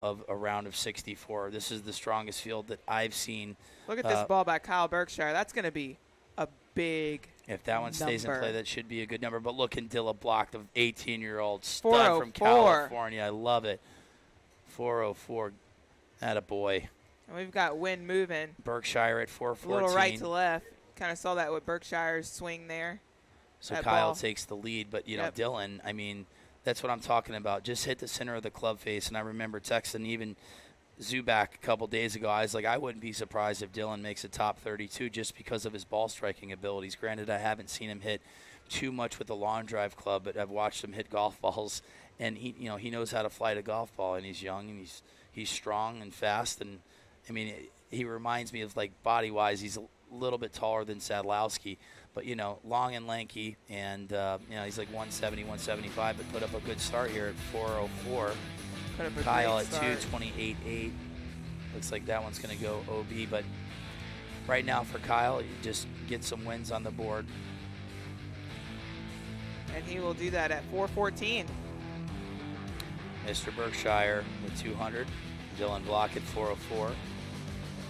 of a round of 64. This is the strongest field that I've seen. Look at this ball by Kyle Berkshire. That's going to be a big If that one stays in number. play, that should be a good number. But look, Dilla blocked the 18-year-old stud 404. from California. I love it. 404. Atta boy. And we've got wind moving. Berkshire at A 414. little right to left. Kind of saw that with Berkshire's swing there. So that Kyle ball. takes the lead. But, Yep. Dylan, I mean, that's what I'm talking about. Just hit the center of the club face. And I remember texting even Zuback a couple days ago. I was like, I wouldn't be surprised if Dylan makes a top 32 just because of his ball striking abilities. Granted, I haven't seen him hit too much with the long drive club, but I've watched him hit golf balls, and he knows how to fly a golf ball, and he's young, and he's strong and fast, and I mean, he reminds me of, like, body-wise, he's a little bit taller than Sadlowski, but, long and lanky, and, he's like 170, 175, but put up a good start here at 404. Kyle at 228.8. Looks like that one's going to go OB, but right now for Kyle, you just get some wins on the board. And he will do that at 414. Mr. Berkshire with 200. Dylan Block at 404.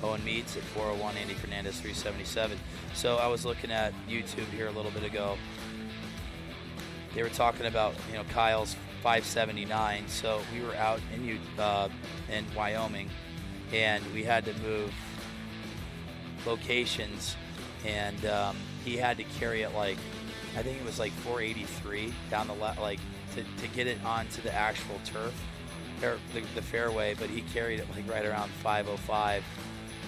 Owen Meads at 401. Andy Fernandez 377. So I was looking at YouTube here a little bit ago. They were talking about, Kyle's 579. So we were out in Wyoming, and we had to move locations, and he had to carry it like, I think it was like 483 down the left, like to get it onto the actual turf, or the fairway, but he carried it like right around 505,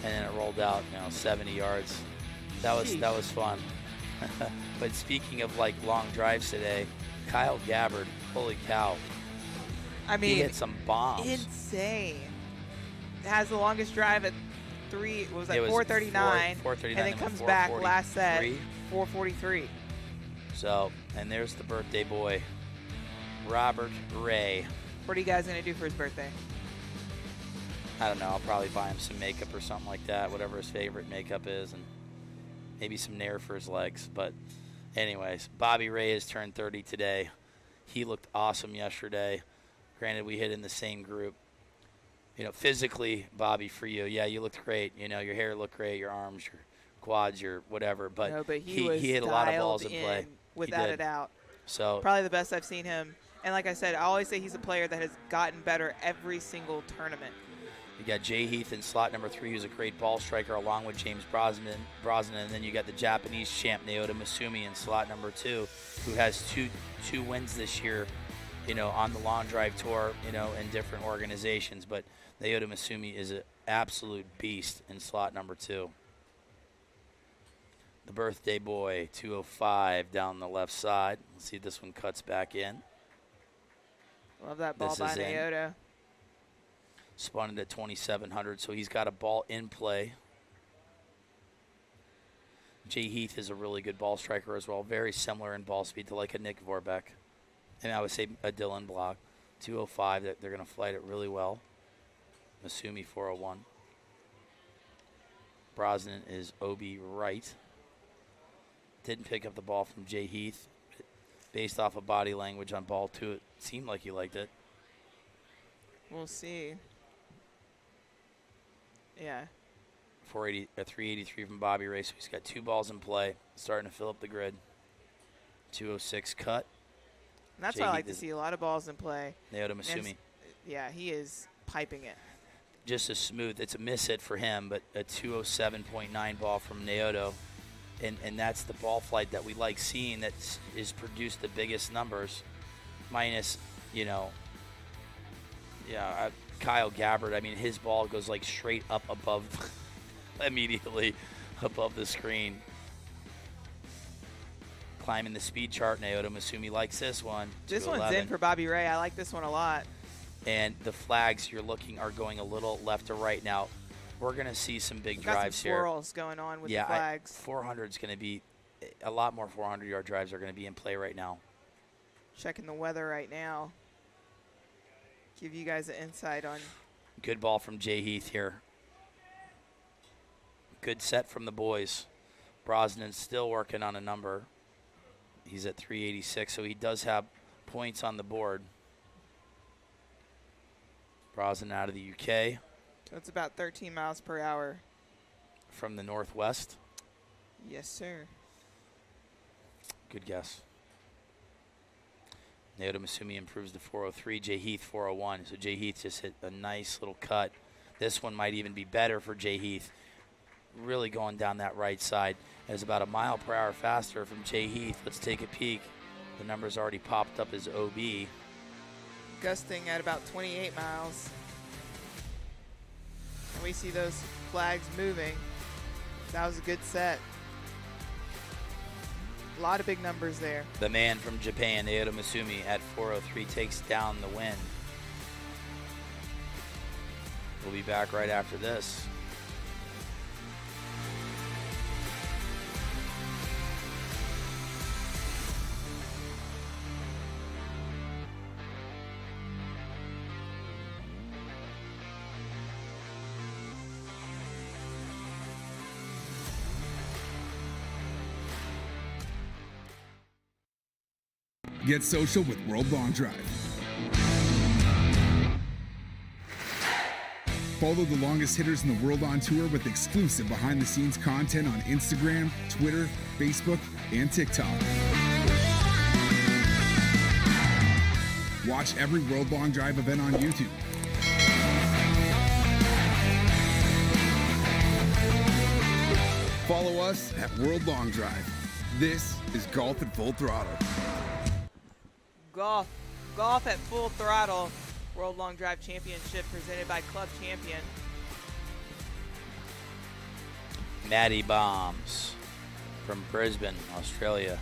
and then it rolled out 70 yards. That was fun. But speaking of like long drives today, Kyle Gabbard, holy cow. I mean, he hit some bombs. Insane. Has the longest drive at 439, 439, and then comes back last set 443. So, and there's the birthday boy, Robert Ray. What are you guys gonna do for his birthday? I don't know. I'll probably buy him some makeup or something like that, whatever his favorite makeup is, and maybe some Nair for his legs. But anyways, Bobby Ray has turned 30 today. He looked awesome yesterday. Granted, we hit in the same group. Physically, Bobby, for you, yeah, you looked great. Your hair looked great, your arms, your quads, your whatever. But, no, but he was hit a lot of balls in in play. Without a doubt. So probably the best I've seen him. And like I said, I always say he's a player that has gotten better every single tournament. You got Jay Heath in slot number 3, who's a great ball striker, along with James Brosnan. And then you got the Japanese champ, Naota Masumi, in slot number 2, who has two wins this year, on the long drive tour, in different organizations. But Naota Masumi is an absolute beast in slot number 2. The birthday boy, 205 down the left side. Let's see if this one cuts back in. Love that ball by Naota. Spun it at 2,700, so he's got a ball in play. Jay Heath is a really good ball striker as well, very similar in ball speed to like a Nick Vorbeck. And I would say a Dylan Block. 205, they're going to flight it really well. Masumi 401. Brosnan is OB right. Didn't pick up the ball from Jay Heath. Based off of body language on ball 2, it seemed like he liked it. We'll see. Yeah. 383 from Bobby Ray, so he's got 2 balls in play, starting to fill up the grid. 206 cut. And that's why I like to see a lot of balls in play. Naota Masumi. Yeah, he is piping it. Just as smooth. It's a miss hit for him, but a 207.9 ball from Naoto. And that's the ball flight that we like seeing that is produced the biggest numbers. Minus, Kyle Gabbard. I mean, his ball goes like straight up above, immediately above the screen. Climbing the speed chart, Naota Masumi likes this one. This one's in for Bobby Ray. I like this one a lot. And the flags you're looking are going a little left to right now. We're going to see some big drives some swirls going on with the flags. 400 is going to be a lot more 400-yard drives are going to be in play right now. Checking the weather right now. Give you guys an insight on. Good ball from Jay Heath here. Good set from the boys. Brosnan's still working on a number. He's at 386, so he does have points on the board. Brosnan out of the UK. So it's about 13 miles per hour. From the northwest. Yes, sir. Good guess. Naoto Masumi improves to 403. Jay Heath 401. So Jay Heath just hit a nice little cut. This one might even be better for Jay Heath. Really going down that right side. It's about a mile per hour faster from Jay Heath. Let's take a peek. The numbers already popped up as OB. Gusting at about 28 miles. And we see those flags moving. That was a good set. A lot of big numbers there. The man from Japan, Naoto Masumi, at 403 takes down the win. We'll be back right after this. Get social with World Long Drive. Follow the longest hitters in the world on tour with exclusive behind-the-scenes content on Instagram, Twitter, Facebook, and TikTok. Watch every World Long Drive event on YouTube. Follow us at World Long Drive. This is Golf at Full Throttle. Golf at Full Throttle. World Long Drive Championship presented by Club Champion. Matty Bombs from Brisbane, Australia.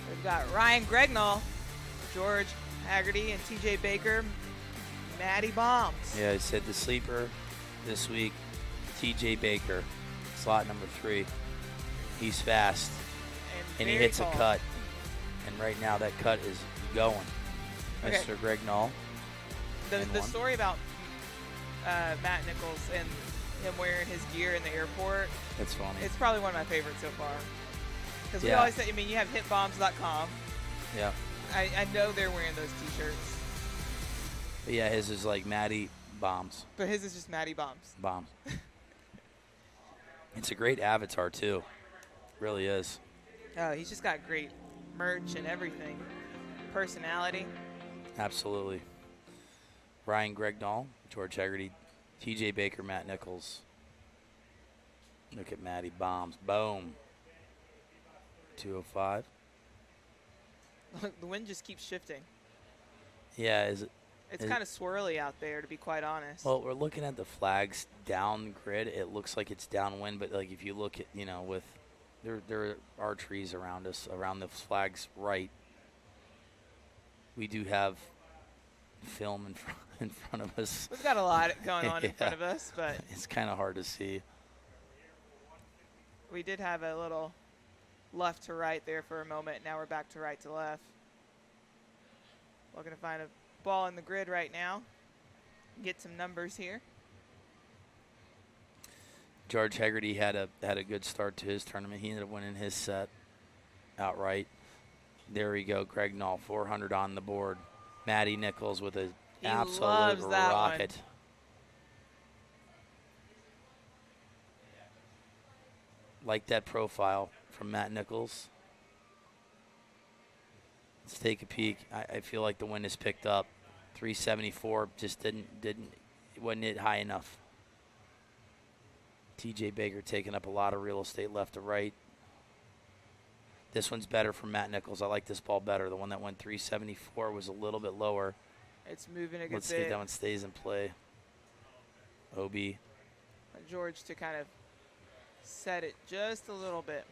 We've got Ryan Gregnall, George Haggerty, and TJ Baker. Matty Bombs. Yeah, I said the sleeper this week, TJ Baker, slot number 3. He's fast, and he hits a cut. And right now that cut is going. Okay. Mr. Gregnall. The story about Matt Nichols and him wearing his gear in the airport. It's funny. It's probably one of my favorites so far. Because we Yeah. always say, I mean, you have hitbombs.com. Yeah. I know they're wearing those T-shirts. But yeah, his is like Matty Bombs. But his is just Matty Bombs. Bombs. It's a great avatar, too. Really is. He's just got great merch and everything. Personality. Absolutely. Ryan Gregnall, George Haggerty, TJ Baker, Matt Nichols. Look at Matty Bombs. Boom. 205. Look, the wind just keeps shifting. Yeah, It's kind of swirly out there, to be quite honest. well, we're looking at the flags down grid. It looks like it's downwind, but like if you look at, with there are trees around us, around the flags right. We do have film in front of us. We've got a lot going on Yeah. in front of us, but It's kind of hard to see. we did have a little left to right there for a moment. Now we're back to right to left. Looking to find a ball in the grid right now. Get some numbers here. George Haggerty had a good start to his tournament. He ended up winning his set outright. There we go, Gregnall, 400 on the board. Matty Nichols with an absolute loves that rocket. Like that profile from Matt Nichols. Let's take a peek. I feel like the wind has picked up. 374 just wasn't hit high enough. TJ Baker taking up a lot of real estate left to right. This one's better from Matt Nichols. I like this ball better. The one that went 374 was a little bit lower. It's moving a good Let's see if bit. that one stays in play. OB. George to kind of set it just a little bit.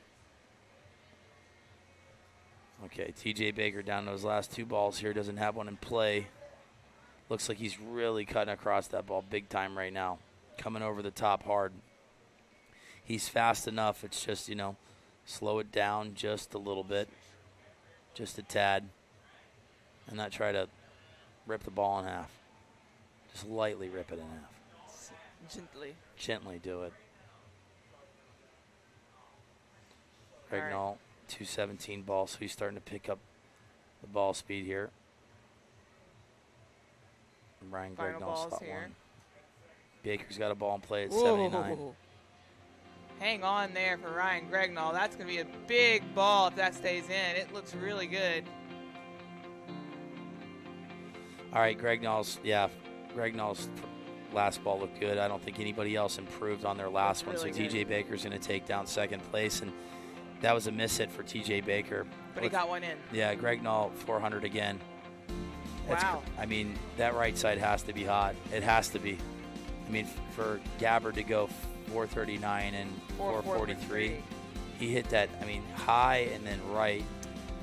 Okay, TJ Baker down those last 2 balls here. Doesn't have one in play. Looks like he's really cutting across that ball big time right now. Coming over the top hard. He's fast enough. It's just, slow it down just a little bit. Just a tad. And not try to rip the ball in half. Just lightly rip it in half. Gently. Gently do it. All right. Gregnall, 217 ball, so he's starting to pick up the ball speed here. Brian Final Gregnall balls slot here. one. Baker's got a ball in play at Whoa. 79. Hang on there for Ryan Gregnall. That's going to be a big ball if that stays in. It looks really good. All right, Gregnall's last ball looked good. I don't think anybody else improved on their last one, really so TJ Baker's going to take down second place, and that was a miss hit for TJ Baker. But he got one in. Yeah, Gregnall 400 again. Wow. I mean, that right side has to be hot. It has to be. I mean, for Gabbard to go 439 and 443, he hit that, I mean, high and then right.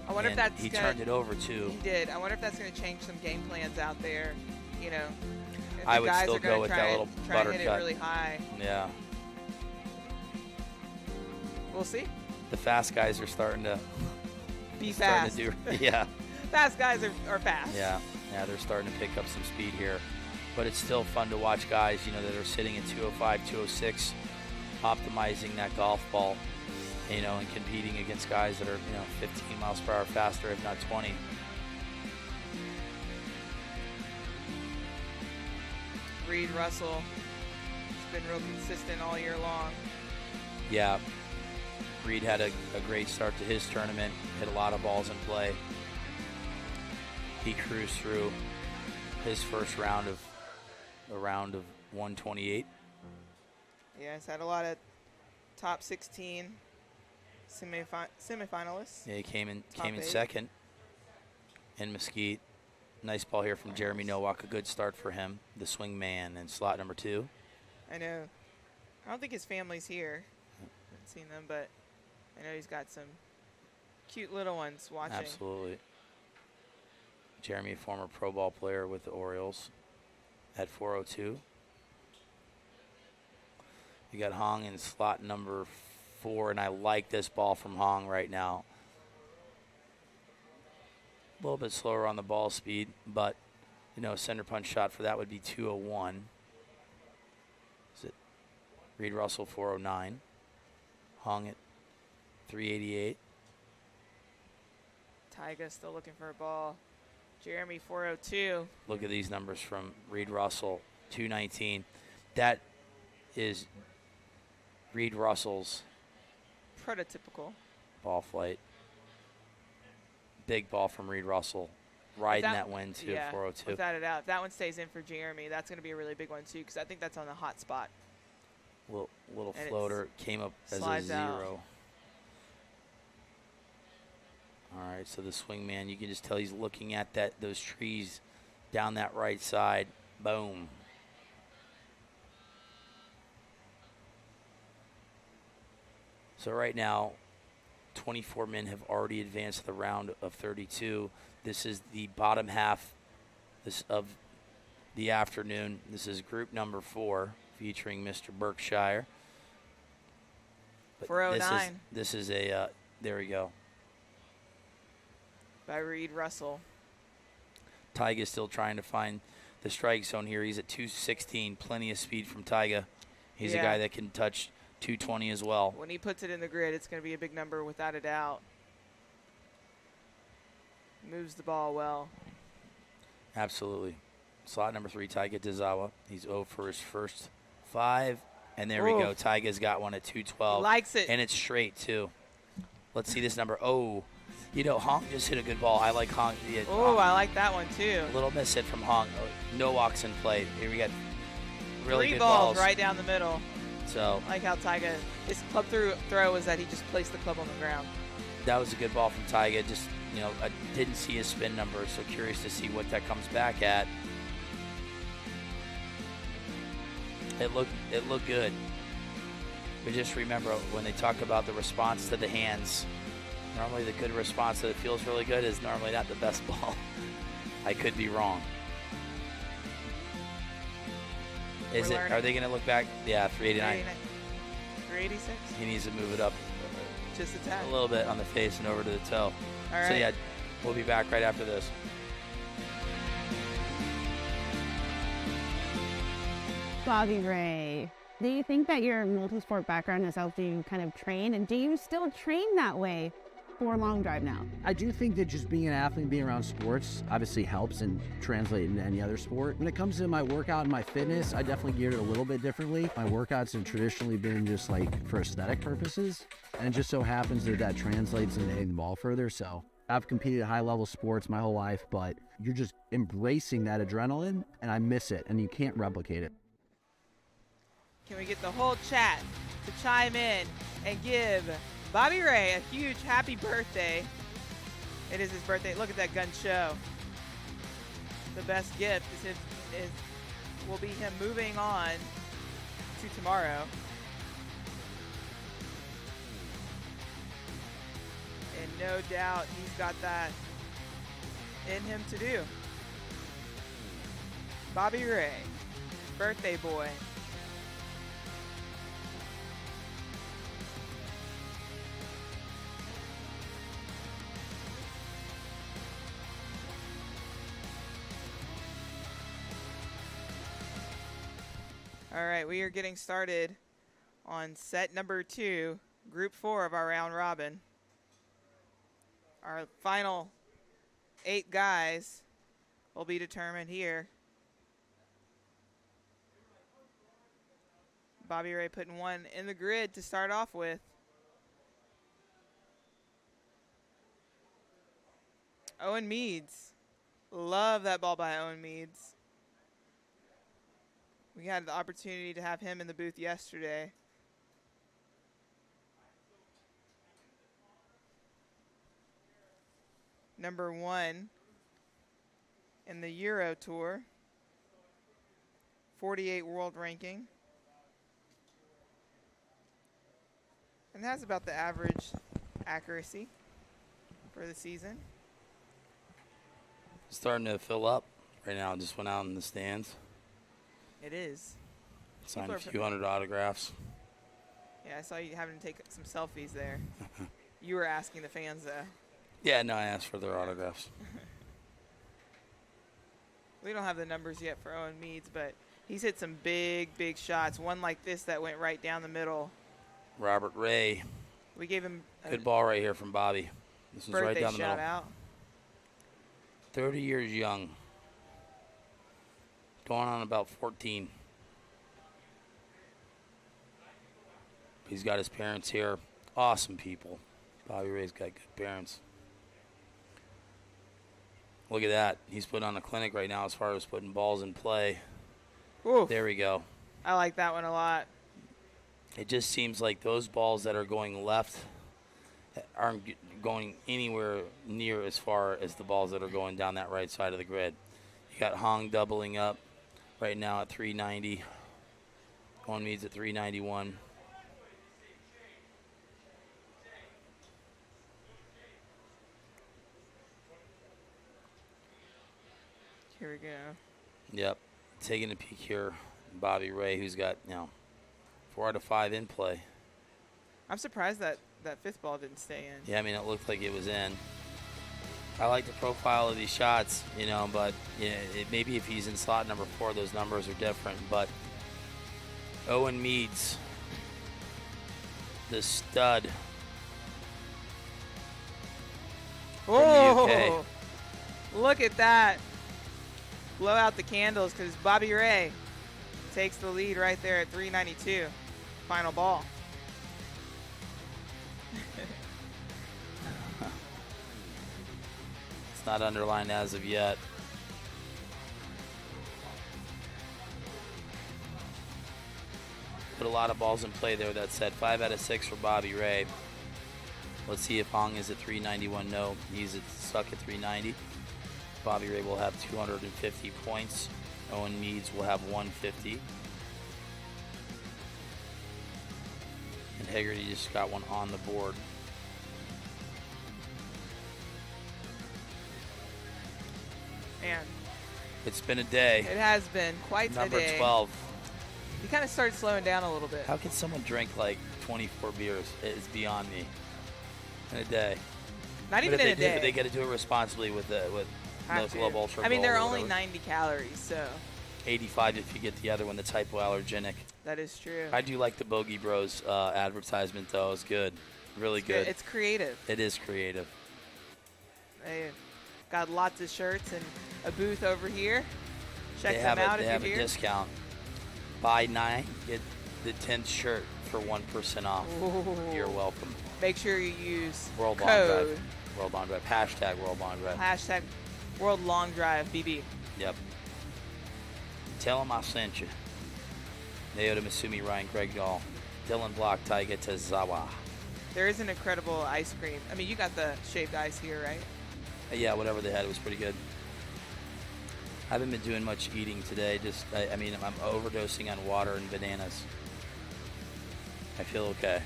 I wonder if that's he turned it over too. He did. I wonder if that's going to change some game plans out there. You know, if I the would guys still are go gonna with try that it- little try butter and hit cut. it really high. Yeah. We'll see. The fast guys are starting to Be starting fast. to do yeah. Fast guys are fast. Yeah, they're starting to pick up some speed here. But it's still fun to watch guys, you know, that are sitting at 205, 206, optimizing that golf ball, you know, and competing against guys that are, you know, 15 miles per hour faster, if not 20. Reed Russell has been real consistent all year long. Yeah, Reed had a great start to his tournament, hit a lot of balls in play. He cruised through his first round of 128. Yeah, he's had a lot of top 16 semifinalists. Yeah, he came in Top 8. second in Mesquite. Nice ball here from Jeremy Nowak. A good start for him, the swing man in slot number 2. I know. I don't think his family's here. Haven't seen them, but I know he's got some cute little ones watching. Absolutely. Jeremy, a former pro ball player with the Orioles at 402. You got Hong in slot number 4, and I like this ball from Hong right now. A little bit slower on the ball speed, but, you know, a center punch shot for that would be 201. Is it Reed Russell 409? Hong at 388. Tyga still looking for a ball. Jeremy 402. Look at these numbers from Reed Russell, 219. That is Reed Russell's Prototypical. ball flight. Big ball from Reed Russell, riding that wind too, yeah, 402. without a doubt. If that one stays in for Jeremy, that's going to be a really big one too, because I think that's on the hot spot. Little And floater, came up as a slides 0. out. All right, so the swing man, you can just tell he's looking at those trees down that right side. Boom. So right now, 24 men have already advanced to the round of 32. This is the bottom half of the afternoon. This is group number 4, featuring Mr. Berkshire. But 409. This is a, there we go. By Reed Russell. Tyga's still trying to find the strike zone here. He's at 216. Plenty of speed from Tyga. He's a guy that can touch 220 as well. When he puts it in the grid, it's going to be a big number without a doubt. Moves the ball well. Absolutely. Slot number 3, Tyga Dezawa. He's 0 for his first 5. And there we go. Tyga's got one at 212. He likes it. And it's straight, too. Let's see this number. Oh, you know, Honk just hit a good ball. I like Honk. Yeah, Oh, I like that one, too. a little miss hit from Honk. No walks in play. Here we got really 3 good balls balls. right down the middle. So I like how Tyga, his club throw was that he just placed the club on the ground. that was a good ball from Tyga. Just, you know, I didn't see his spin number, so curious to see what that comes back at. It looked good. But just remember, when they talk about the response to the hands, normally the good response that it feels really good is normally not the best ball. I could be wrong. Is it? Are they going to look back? Yeah, 389. 386? He needs to move it up Just a tad. a little bit on the face and over to the toe. All right. So yeah, we'll be back right after this. Bobby Ray, do you think that your multi-sport background has helped you kind of train, and do you still train that way? for long drive now. I do think that just being an athlete and being around sports obviously helps and translates into any other sport. When it comes to my workout and my fitness, I definitely geared it a little bit differently. My workouts have traditionally been just like for aesthetic purposes, and it just so happens that that translates into hitting the ball further. So I've competed at high-level sports my whole life, but you're just embracing that adrenaline, and I miss it, and you can't replicate it. Can we get the whole chat to chime in and give Bobby Ray a huge happy birthday? It is his birthday. Look at that gun show. The best gift will be him moving on to tomorrow. And no doubt he's got that in him to do. Bobby Ray, birthday boy. All right, we are getting started on set number 2, group 4 of our round robin. Our final 8 guys will be determined here. Bobby Ray putting one in the grid to start off with. Owen Meads. Love that ball by Owen Meads. We had the opportunity to have him in the booth yesterday. Number 1 in the Euro Tour. 48 world ranking. And has about the average accuracy for the season. Starting to fill up right now. Just went out in the stands. It is. Signed a few hundred autographs. Yeah, I saw you having to take some selfies there. You were asking the fans, though. Yeah, no, I asked for their autographs. We don't have the numbers yet for Owen Meads, but he's hit some big, big shots. One like this that went right down the middle. Robert Ray. We gave him a Good ball right here from Bobby. This is right birthday down the middle. shout out. 30 years young. Going on about 14. He's got his parents here. Awesome people. Bobby Ray's got good parents. Look at that. He's put on a clinic right now as far as putting balls in play. Oof. There we go. I like that one a lot. It just seems like those balls that are going left aren't going anywhere near as far as the balls that are going down that right side of the grid. You got Hong doubling up right now at 390. Owen Meads at 391. Here we go. Yep. Taking a peek here. Bobby Ray, who's got, 4 out of 5 in play. I'm surprised that that 5th ball didn't stay in. Yeah, I mean, it looked like it was in. I like the profile of these shots, but maybe if he's in slot number 4, those numbers are different. But Owen Meads, the stud from the UK. Oh, look at that. Blow out the candles because Bobby Ray takes the lead right there at 392. Final ball. It's not underlined as of yet. Put a lot of balls in play there. That said, 5 out of 6 for Bobby Ray. Let's see if Hong is at 391. No, he's stuck at 390. Bobby Ray will have 250 points. Owen Meads will have 150. And Hegarty just got one on the board. And It's been a day. it has been quite a Number day. 12. He kind of started slowing down a little bit. How can someone drink like 24 beers? It's beyond me. In a day. Not even in a day. But they got to do it responsibly with no Have to. Club Ultra. I mean, Gold they're or only whatever. 90 calories, so 85 if you get the other one, that's hypoallergenic. that is true. I do like the Bogey Bros advertisement, though. It's good. Really good. It's creative. It is creative. They got lots of shirts and a booth over here. Check They them have out They if have you're a here. discount. Buy 9, get the 10th shirt for 1% off. Ooh. You're welcome. Make sure you use World Long code Drive. World Long Drive. Hashtag World Long Drive. hashtag World Long Drive BB. Yep. Tell them I sent you. Naoto Masumi, Ryan Greg Dahl, Dylan Block, Taiga Tezawa. There is an incredible ice cream. I mean, you got the shaved ice here, right? Yeah, whatever they had, it was pretty good. I haven't been doing much eating today. I mean, I'm overdosing on water and bananas. I feel okay.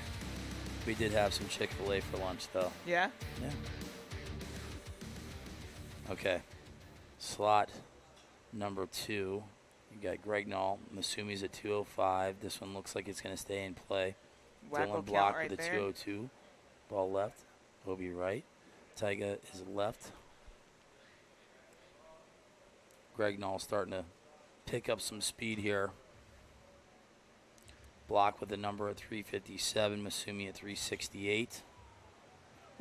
We did have some Chick-fil-A for lunch, though. Yeah? Yeah. Okay. Slot number 2. You got Greg Null. Masumi's at 205. This one looks like it's going to stay in play. Wacko Dylan count Block right with a there. 202. Ball left. Obi right. Taiga is left. Greg Null starting to pick up some speed here. Block with a number at 357. Masumi at 368.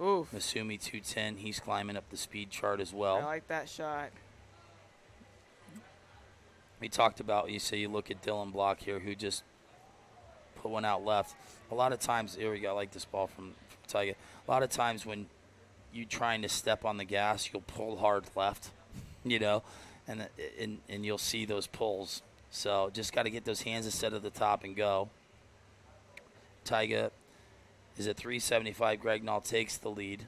Oof. Masumi 210. He's climbing up the speed chart as well. I like that shot. We talked about, you say you look at Dylan Block here, who just put one out left. A lot of times, here we go, I like this ball from Taiga. A lot of times when you're trying to step on the gas, you'll pull hard left, you know, and you'll see those pulls. So just got to get those hands instead of the top and go. Taiga is at 375. Greg Null takes the lead.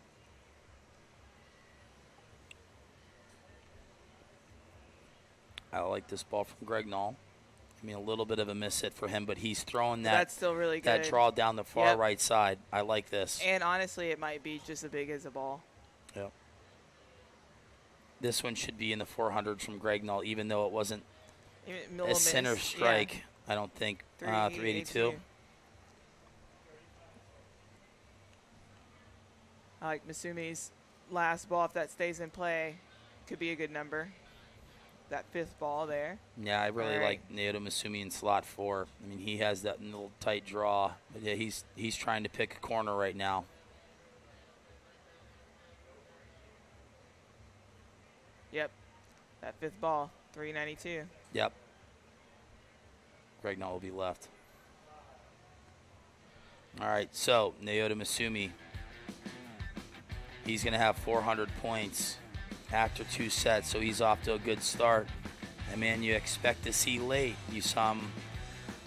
I like this ball from Greg Null. I mean, a little bit of a miss hit for him, but he's throwing That's still really good. that draw down the far Yep. right side. I like this. And honestly, it might be just as big as a ball. Yep. This one should be in the 400s from Greg Null, even though it wasn't a center strike. Yeah. I don't think. 382. I like Masumi's last ball. If that stays in play, could be a good number. That 5th ball there. Yeah, I really All right. like Naoto Masumi in slot 4. I mean, he has that little tight draw. But yeah, he's trying to pick a corner right now. Yep. That 5th ball, 392. Yep. Greg Null will be left. All right, so Naoto Masumi, he's going to have 400 points after 2 sets, so he's off to a good start. And, man, you expect to see late. You saw him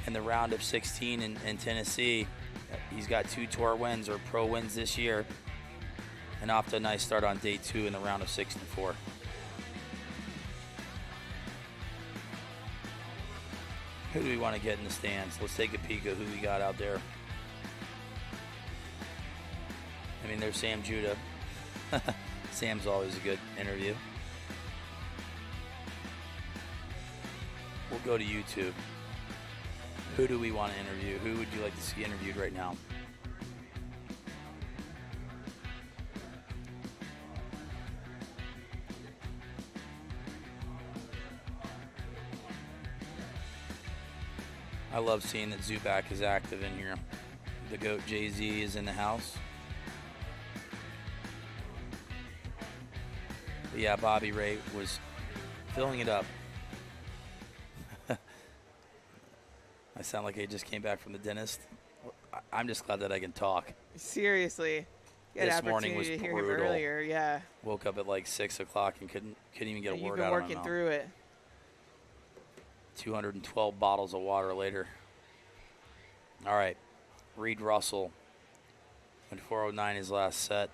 in the round of 16 in Tennessee. He's got 2 tour wins or pro wins this year, and off to a nice start on day 2 in the round of 64. Who do we want to get in the stands? Let's take a peek at who we got out there. I mean, there's Sam Judah. Sam's always a good interview. We'll go to YouTube. Who do we want to interview? Who would you like to see interviewed right now? I love seeing that Zuback is active in here. The GOAT Jay-Z is in the house. But yeah, Bobby Ray was filling it up. I sound like I just came back from the dentist. I'm just glad that I can talk. Seriously. You had This morning was opportunity to hear him brutal. earlier, yeah. Woke up at like 6 o'clock and couldn't even get a You've word been out of my working mouth. through it. 212 bottles of water later. All right, Reed Russell went 409 his last set.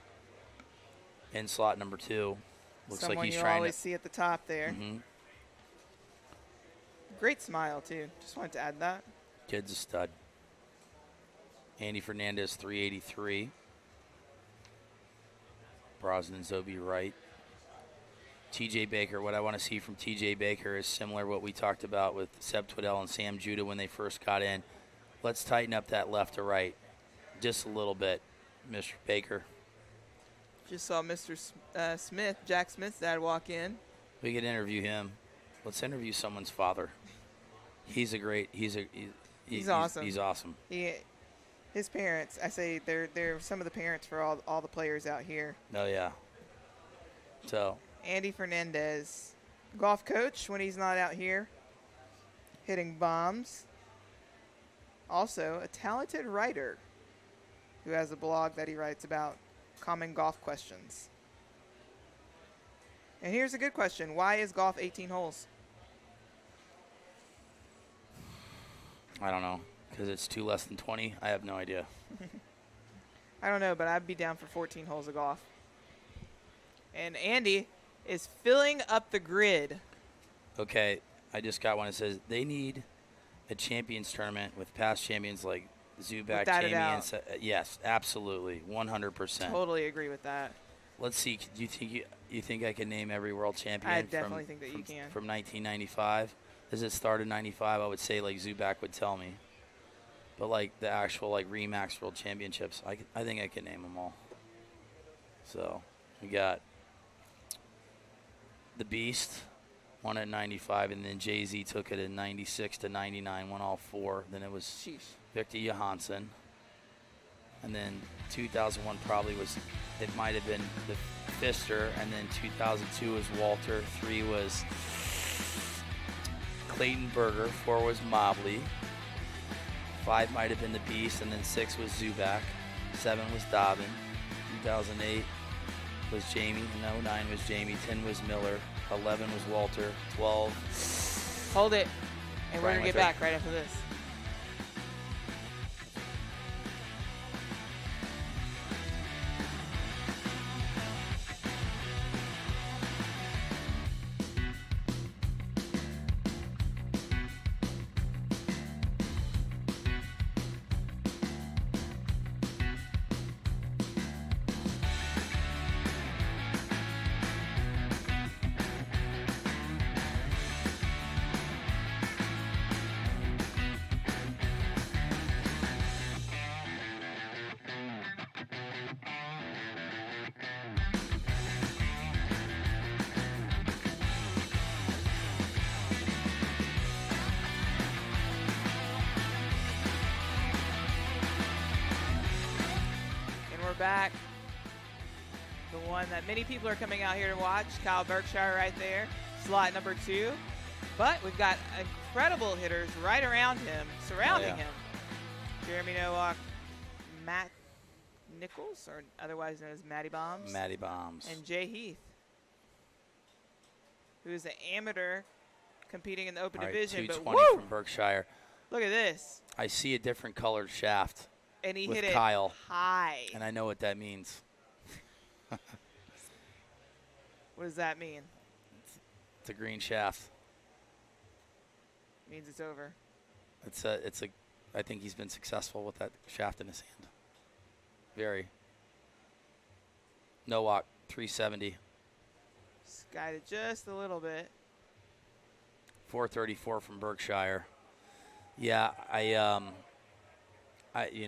In slot number 2. Looks Someone like he's you'll trying always to. see at the top there. Mhm. Great smile, too. Just wanted to add that. Kid's a stud. Andy Fernandez 383. Brosnan Zobi right. TJ Baker, what I want to see from TJ Baker is similar to what we talked about with Seb Twiddell and Sam Judah when they first got in. Let's tighten up that left to right just a little bit, Mr. Baker. Just saw Mr. Smith, Jack Smith's dad, walk in. We could interview him. Let's interview someone's father. He's a great. He's awesome. He's awesome. His parents, I say they're some of the parents for all the players out here. Oh, yeah. So, Andy Fernandez, golf coach when he's not out here, hitting bombs. Also, a talented writer who has a blog that he writes about common golf questions. And here's a good question. Why is golf 18 holes? I don't know. Because it's 2 less than 20? I have no idea. I don't know, but I'd be down for 14 holes of golf. And Andy is filling up the grid. Okay, I just got one that says they need a champions tournament with past champions like Zubak, Without a Jamie, and doubt. yes, absolutely, 100%. Totally agree with that. Let's see. Do you think I can name every world champion? I definitely think that you can. From 1995. Does it start in 95? I would say like Zubak would tell me. But like the actual like Remax World Championships, I think I can name them all. So we got the Beast, won at 95, and then Jay-Z took it in 96 to 99, won all 4. Then it was Sheesh. Victor Johansson. And then 2001 probably was, it might have been the Pfister. And then 2002 was Walter. 3 was Clayton Berger. 4 was Mobley. 5 might have been the Beast. And then 6 was Zubak. 7 was Dobbin. 2008 was Jamie. 09 was Jamie. 10 was Miller. 11 was Walter. 12. Hold it. And we're Brian going to get Winthrop. back right after this. Back. The one that many people are coming out here to watch, Kyle Berkshire right there, slot number 2. But we've got incredible hitters right around him, surrounding him. Jeremy Nowak, Matt Nichols, or otherwise known as Matty Bombs. Matty Bombs. And Jay Heath, who's an amateur competing in the open All right, division. But 220 woo! from Berkshire. Look at this. I see a different colored shaft. And he with hit it Kyle. high. And I know what that means. What does that mean? It's a green shaft. Means it's over. I think he's been successful with that shaft in his hand. Very. Nowak, 370. Skied it just a little bit. 434 from Berkshire. Yeah,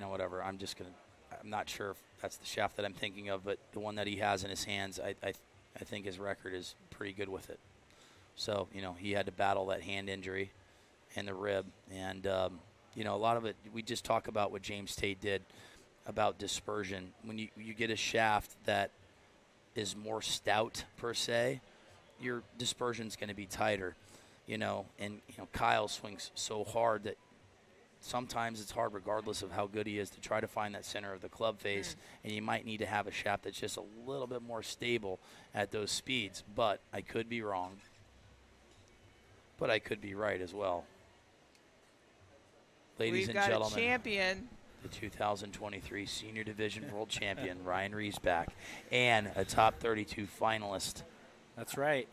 whatever. I'm not sure if that's the shaft that I'm thinking of, but the one that he has in his hands, I think his record is pretty good with it. So, he had to battle that hand injury and the rib. And, a lot of it, we just talk about what James Tate did about dispersion. When you get a shaft that is more stout, per se, your dispersion's going to be tighter, And, Kyle swings so hard that sometimes it's hard, regardless of how good he is, to try to find that center of the club face, and you might need to have a shaft that's just a little bit more stable at those speeds. But I could be wrong. But I could be right as well. Ladies We've and got gentlemen, a champion. the 2023 Senior Division World Champion, Ryan Riesback, and a top 32 finalist. That's right.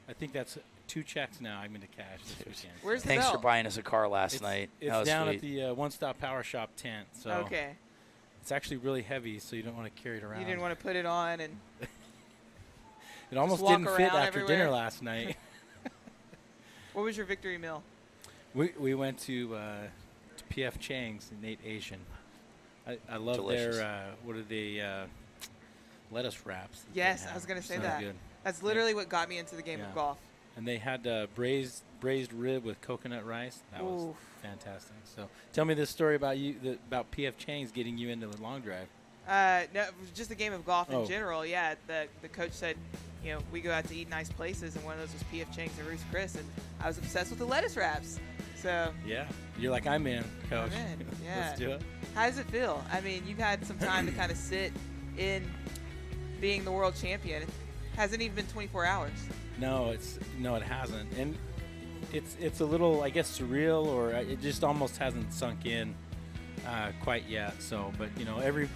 I think that's 2 checks now I'm going to cash this weekend. Where's the Thanks belt? for buying us a car last night. That It's was down sweet. at the One Stop Power Shop tent. So Okay. it's actually really heavy, so you don't want to carry it around. You didn't want to put it on and It almost walk didn't fit around after everywhere? dinner last night. what was your victory meal? We went to P.F. Chang's and ate Asian. I love Delicious. their what are they lettuce wraps. that they Yes, I have. was going to say So that. good. That's literally what got me into the game Yeah. of golf. And they had braised braised rib with coconut rice. That was Oof. fantastic. So tell me this story about about P.F. Chang's getting you into the long drive. No, it was just a game of golf in Oh. general. Yeah, the coach said, we go out to eat nice places, and one of those was P.F. Chang's and Ruth's Chris, and I was obsessed with the lettuce wraps. So Yeah, you're like, I'm in, coach. I'm in, yeah. Let's do it. how does it feel? I mean, you've had some time to kind of sit in being the world champion. It hasn't even been 24 hours. No, it hasn't, and it's a little, I guess, surreal, or it just almost hasn't sunk in quite yet. So, but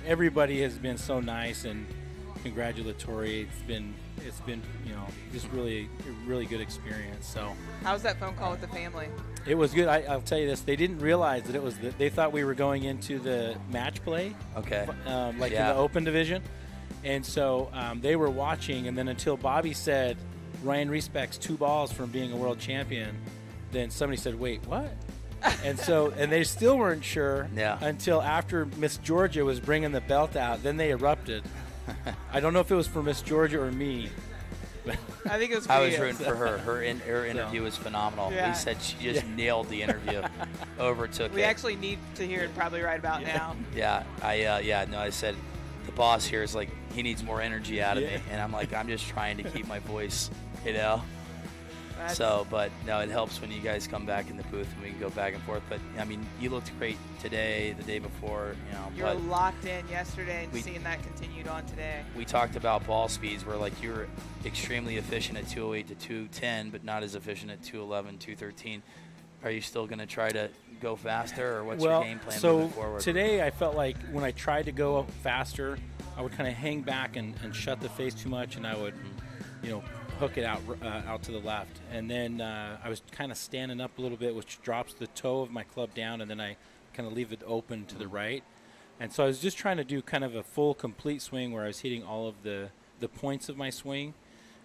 everybody has been so nice and congratulatory. It's been just really a really good experience. So How was that phone call with the family? it was good. I'll tell you this: they didn't realize that it was. They thought we were going into the match play, Okay. like Yeah. in the Open division, and so they were watching. And then until Bobby said Ryan respects 2 balls from being a world champion, then somebody said, "Wait, what?" and they still weren't sure Yeah. until after Miss Georgia was bringing the belt out. Then they erupted. I don't know if it was for Miss Georgia or me. I think it was for I was you. rooting for her. Her interview was phenomenal. Yeah. We said she just nailed the interview, overtook We it. actually need to hear it probably right about now. Yeah, I said the boss here is like, he needs more energy out of me, and I'm like, I'm just trying to keep my voice, That's- So, but no, it helps when you guys come back in the booth and we can go back and forth. But I mean, you looked great today, the day before, you were but locked in yesterday, and We- seeing that continued on today. we talked about ball speeds where like you're extremely efficient at 208 to 210, but not as efficient at 211, 213. Are you still going to try to go faster, or what's your game plan moving forward? Today I felt like when I tried to go faster, I would kind of hang back and shut the face too much, and I would, hook it out to the left. And then I was kind of standing up a little bit, which drops the toe of my club down, and then I kind of leave it open to the right. And so I was just trying to do kind of a full, complete swing where I was hitting all of the points of my swing.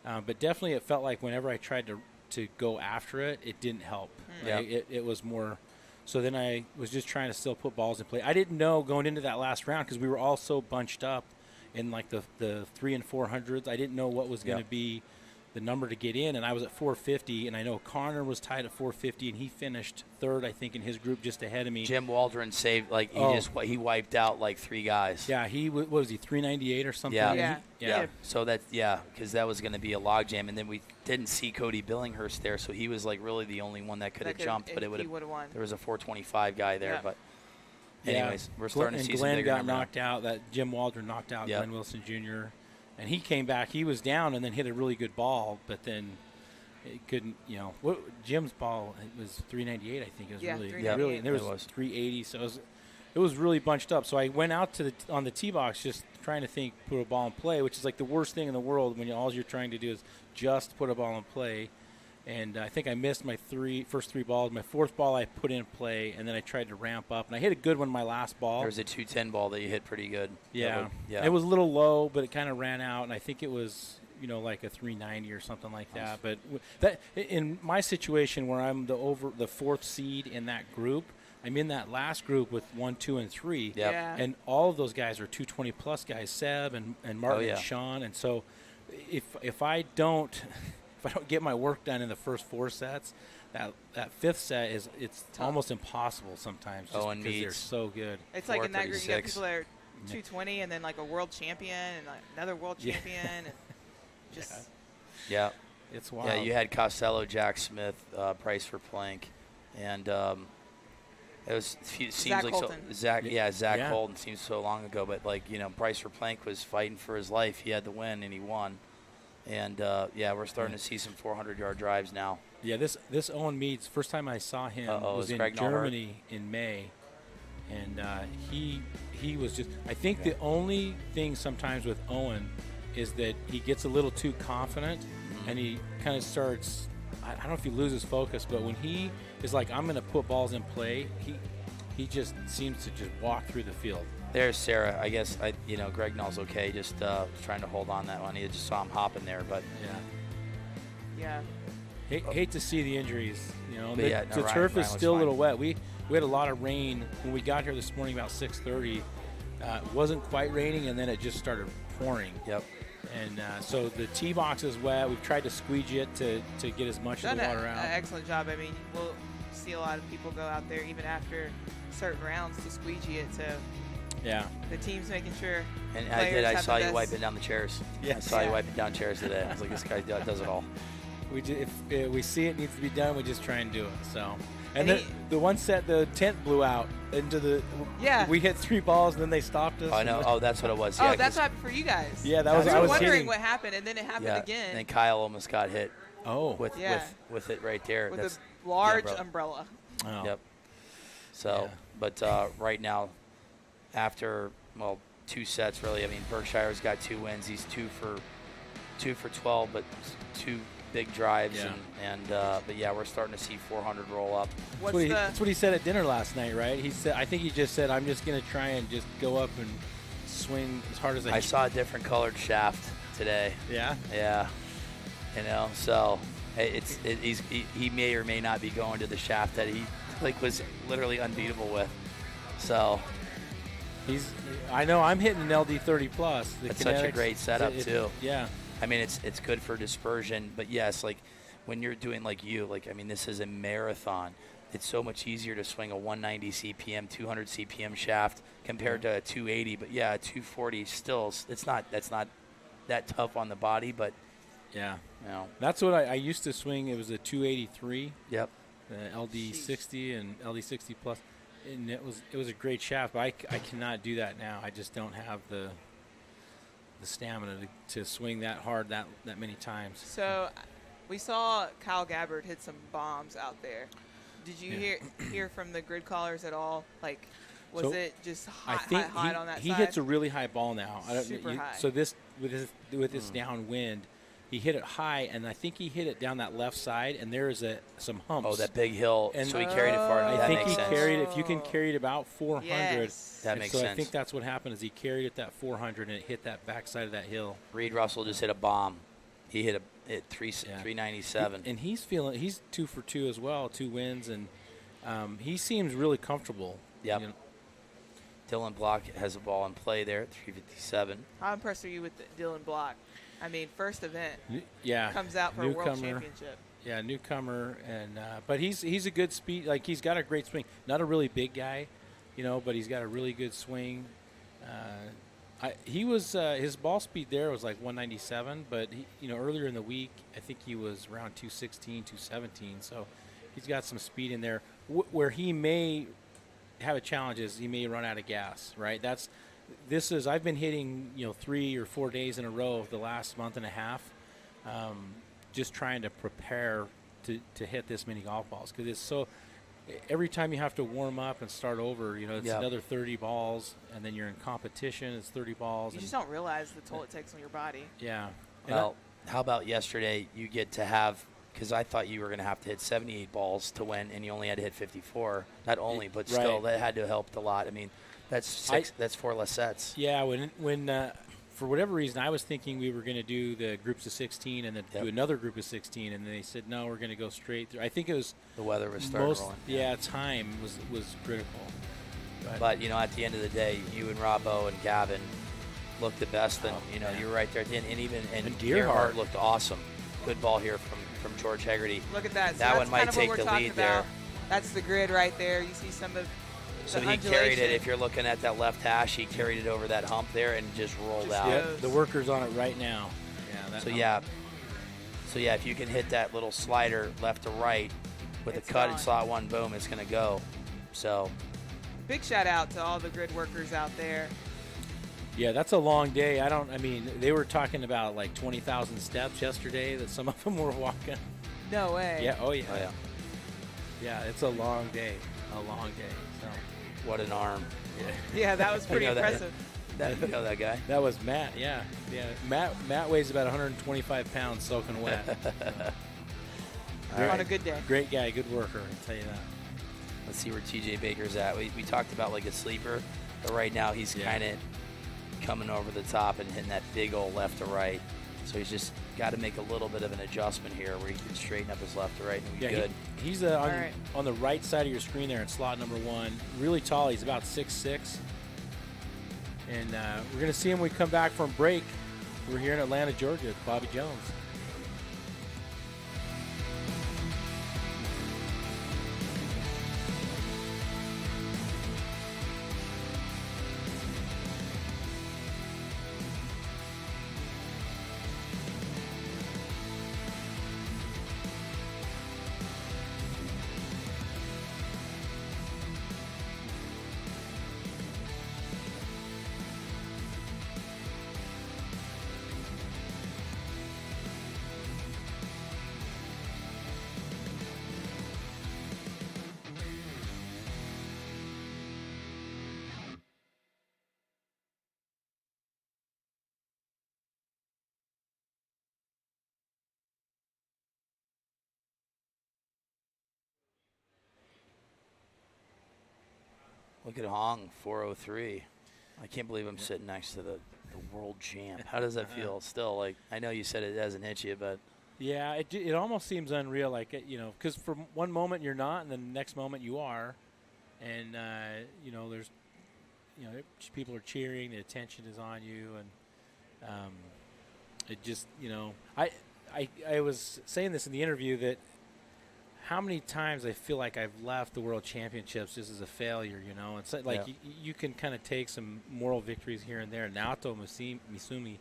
But definitely it felt like whenever I tried to go after it, it didn't help. Yeah. It was more. So then I was just trying to still put balls in play. I didn't know going into that last round because we were all so bunched up in like the 300 and 400s. I didn't know what was going to be the number to get in, and I was at 450, and I know Connor was tied at 450, and he finished third, I think, in his group just ahead of me. Jim Waldron saved, like, he wiped out like 3 guys. Yeah, what was he, 398 or something? Yeah. Yeah. So because that was going to be a logjam, and then we didn't see Cody Billinghurst there, so he was like really the only one that could have jumped, but it would he have. would have won. There was a 425 guy there, Yeah. but Yeah. anyways, we're starting to see some Glenn bigger got number now. knocked out. That Jim Waldron knocked out Yep. Glenn Wilson Jr., and he came back. He was down and then hit a really good ball, but then it couldn't. Jim's ball, it was 398. I think it was Yeah, really, 398. and there It was was. 380. So it was really bunched up. So I went out on the tee box just trying to put a ball in play, which is like the worst thing in the world when all you're trying to do is just put a ball in play. And I think I missed my first three balls. My fourth ball I put in play, and then I tried to ramp up. And I hit a good one my last ball. There was a 210 ball that you hit pretty good. Yeah. Yeah. It was a little low, but it kind of ran out, and I think it was, like a 390 or something like that. But that in my situation where I'm the fourth seed in that group, I'm in that last group with 1, 2, and 3. Yep. Yeah. And all of those guys are 220 plus guys, Seb and Martin yeah. and Sean. And so if I don't get my work done in the first 4 sets, that fifth set it's almost impossible sometimes just and because they're meets. so good. It's like in that group, you got 436. people that are 220 and then like a world champion and like another world champion. And just Yeah. It's wild. Yeah, you had Costello, Jack Smith, Price for Plank, and it seems Zach like Colton. Zach Yeah. Colton seems so long ago, but Price for Plank was fighting for his life. He had to win, and he won. And we're starting to see some 400-yard drives now. Yeah, this Owen Meads, first time I saw him was is in Greg Nallhart? Germany in May, and he was just. I think the only thing sometimes with Owen is that he gets a little too confident, and he kind of starts. I don't know if he loses focus, but when he is like, I'm going to put balls in play, he just seems to just walk through the field. There's Sarah. I guess Greg Null's okay. Just trying to hold on that one. He just saw him hopping there, but yeah. Hate to see the injuries. But the, yeah, no, the Ryan- turf Ryan is was still a fine. little wet. We had a lot of rain when we got here this morning about 6:30. It wasn't quite raining, and then it just started pouring. Yep. And so the tee box is wet. We've tried to squeegee it to get as much of Done the water an out. excellent job. I mean, we'll see a lot of people go out there even after certain rounds to squeegee it. So Yeah. the team's making sure. And players I have saw the you best- wiping down the chairs. Yes. I saw you Yeah. wiping down chairs today. I was like, this guy does it all. If we see it needs to be done, we just try and do it. So, and And the one set, the tent blew out into the. Yeah. We hit 3 balls and then they stopped us. Oh, I know. Oh, that's what it was. Oh, Yeah, that's 'cause- what happened for you guys. Yeah, that was. We I were was wondering hitting. what happened, and then it happened yeah. again And then Kyle almost got hit Oh. with it right there. with That's a large umbrella. umbrella. Oh. Yep. So, Yeah. but right now, after 2 sets really. I mean, Berkshire's got 2 wins. He's 2 for 12, but 2 big drives, Yeah. and but yeah, we're starting to see 400 roll up. What's That's what he said at dinner last night, right? He said, I think he just said, I'm just going to try and just go up and swing as hard as I I can. saw a different colored shaft today. Yeah. Yeah, so he may or may not be going to the shaft that he was literally unbeatable with. So I know I'm hitting an LD 30 plus. The That's such a kinetics, great setup, too. Yeah. I mean, it's good for dispersion, but yes, when you're doing this is a marathon. It's so much easier to swing a 190 CPM, 200 CPM shaft compared to a 280. But yeah, a 240 still, that's not that tough on the body, but Yeah. That's what I used to swing. It was a 283. Yep. LD 60 and LD 60 plus, and it was a great shaft. But I cannot do that now. I just don't have the stamina to swing that hard that many times. So we saw Kyle Gabbard hit some bombs out there. Did you hear from the grid callers at all? Was So, it just I hot, think hot on that he side? hits a really high ball now. Super high. So this with this downwind, he hit it high, and I think he hit it down that left side, and there is some humps. Oh, that big hill. And so he carried it far. I that think makes he sense. carried it. If you can carry it about 400, Yes. That and makes so sense. I think that's what happened is he carried it that 400 and it hit that backside of that hill. Reed Russell just hit a bomb. He hit 397. And he's 2 for 2 as well, 2 wins, and he seems really comfortable. Yep. You know. Dylan Block has a ball in play there at 357. How impressed are you with Dylan Block? I mean, first event Yeah. comes out for a world Newcomer. championship. Yeah, newcomer, and but he's a good speed. He's got a great swing. Not a really big guy, but he's got a really good swing. He was his ball speed there was 197, but earlier in the week I think he was around 216, 217. So he's got some speed in there. Where he may have a challenge is he may run out of gas. Right. I've been hitting 3 or 4 days in a row the last month and a half. Just trying to prepare to hit this many golf balls because it's so. Every time you have to warm up and start over, it's another 30 balls, and then you're in competition. It's 30 balls. You just don't realize the toll it takes on your body. Yeah. Well, how about yesterday? You get to have because I thought you were going to have to hit 78 balls to win, and you only had to hit 54. Not only, but still, Right. that had to have helped a lot. I mean, that's 4 less sets. Yeah. When for whatever reason, I was thinking we were going to do the groups of 16 and then do another group of 16, and they said no, we're going to go straight through. I think it was The weather was starting rolling. Yeah, time was critical. But at the end of the day, you and Robbo and Gavin looked the best, and you were right there at the end. And Deerhart looked awesome. Good ball here from George Hegarty. Look at that. So That that's one might kind of what take we're the talking lead about. there. That's the grid right there. You see some of So the he carried it. undulation. If you're looking at that left hash, he carried it over that hump there and just rolled Just out. Yeah, goes. the worker's on it right now. Yeah. So if you can hit that little slider left to right with It's a cut gone. in slot 1, boom, it's going to go. So Big shout out to all the grid workers out there. Yeah, that's a long day. They were talking about 20,000 steps yesterday that some of them were walking. No way. Yeah. Oh yeah. oh, yeah, Yeah, it's a long day. A long day. So what an arm. Yeah, that was pretty You know that- impressive. You know that guy? that was Matt. Yeah. Matt weighs about 125 pounds soaking wet. All right. On a good day. Great guy, good worker. I'll tell you that. Let's see where TJ Baker's at. We talked about a sleeper, but right now he's kind of coming over the top and hitting that big old left to right. So he's just got to make a little bit of an adjustment here where he can straighten up his left to right and be good. He's right. on the right side of your screen there in slot number 1. Really tall. He's about 6'6". And we're going to see him when we come back from break. We're here in Atlanta, Georgia with Bobby Jones. Look at Hong, 403. I can't believe I'm sitting next to the world champ. How does that feel? Still, like, I know you said it hasn't hit you, but Yeah, it almost seems unreal, like, because from one moment you're not, and then the next moment you are, and there's, people are cheering, the attention is on you, and it just, I was saying this in the interview that how many times I feel like I've left the World Championships just as a failure, It's like you can kind of take some moral victories here and there. Naoto Misumi,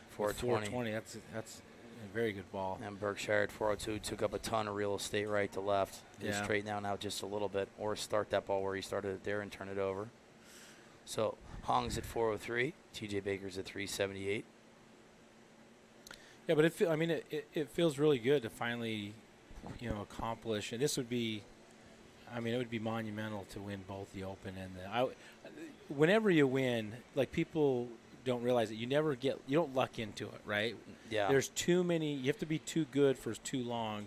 420. That's a very good ball. And Berkshire at 402 took up a ton of real estate right to left. Just straighten out just a little bit, or start that ball where he started it there and turn it over. So Hong's at 403. TJ Baker's at 378. Yeah, but it feels really good to finally, accomplish. And this would be, it would be monumental to win both the Open and whenever you win, like, people don't realize that you don't luck into it, right? Yeah. There's too many. You have to be too good for too long,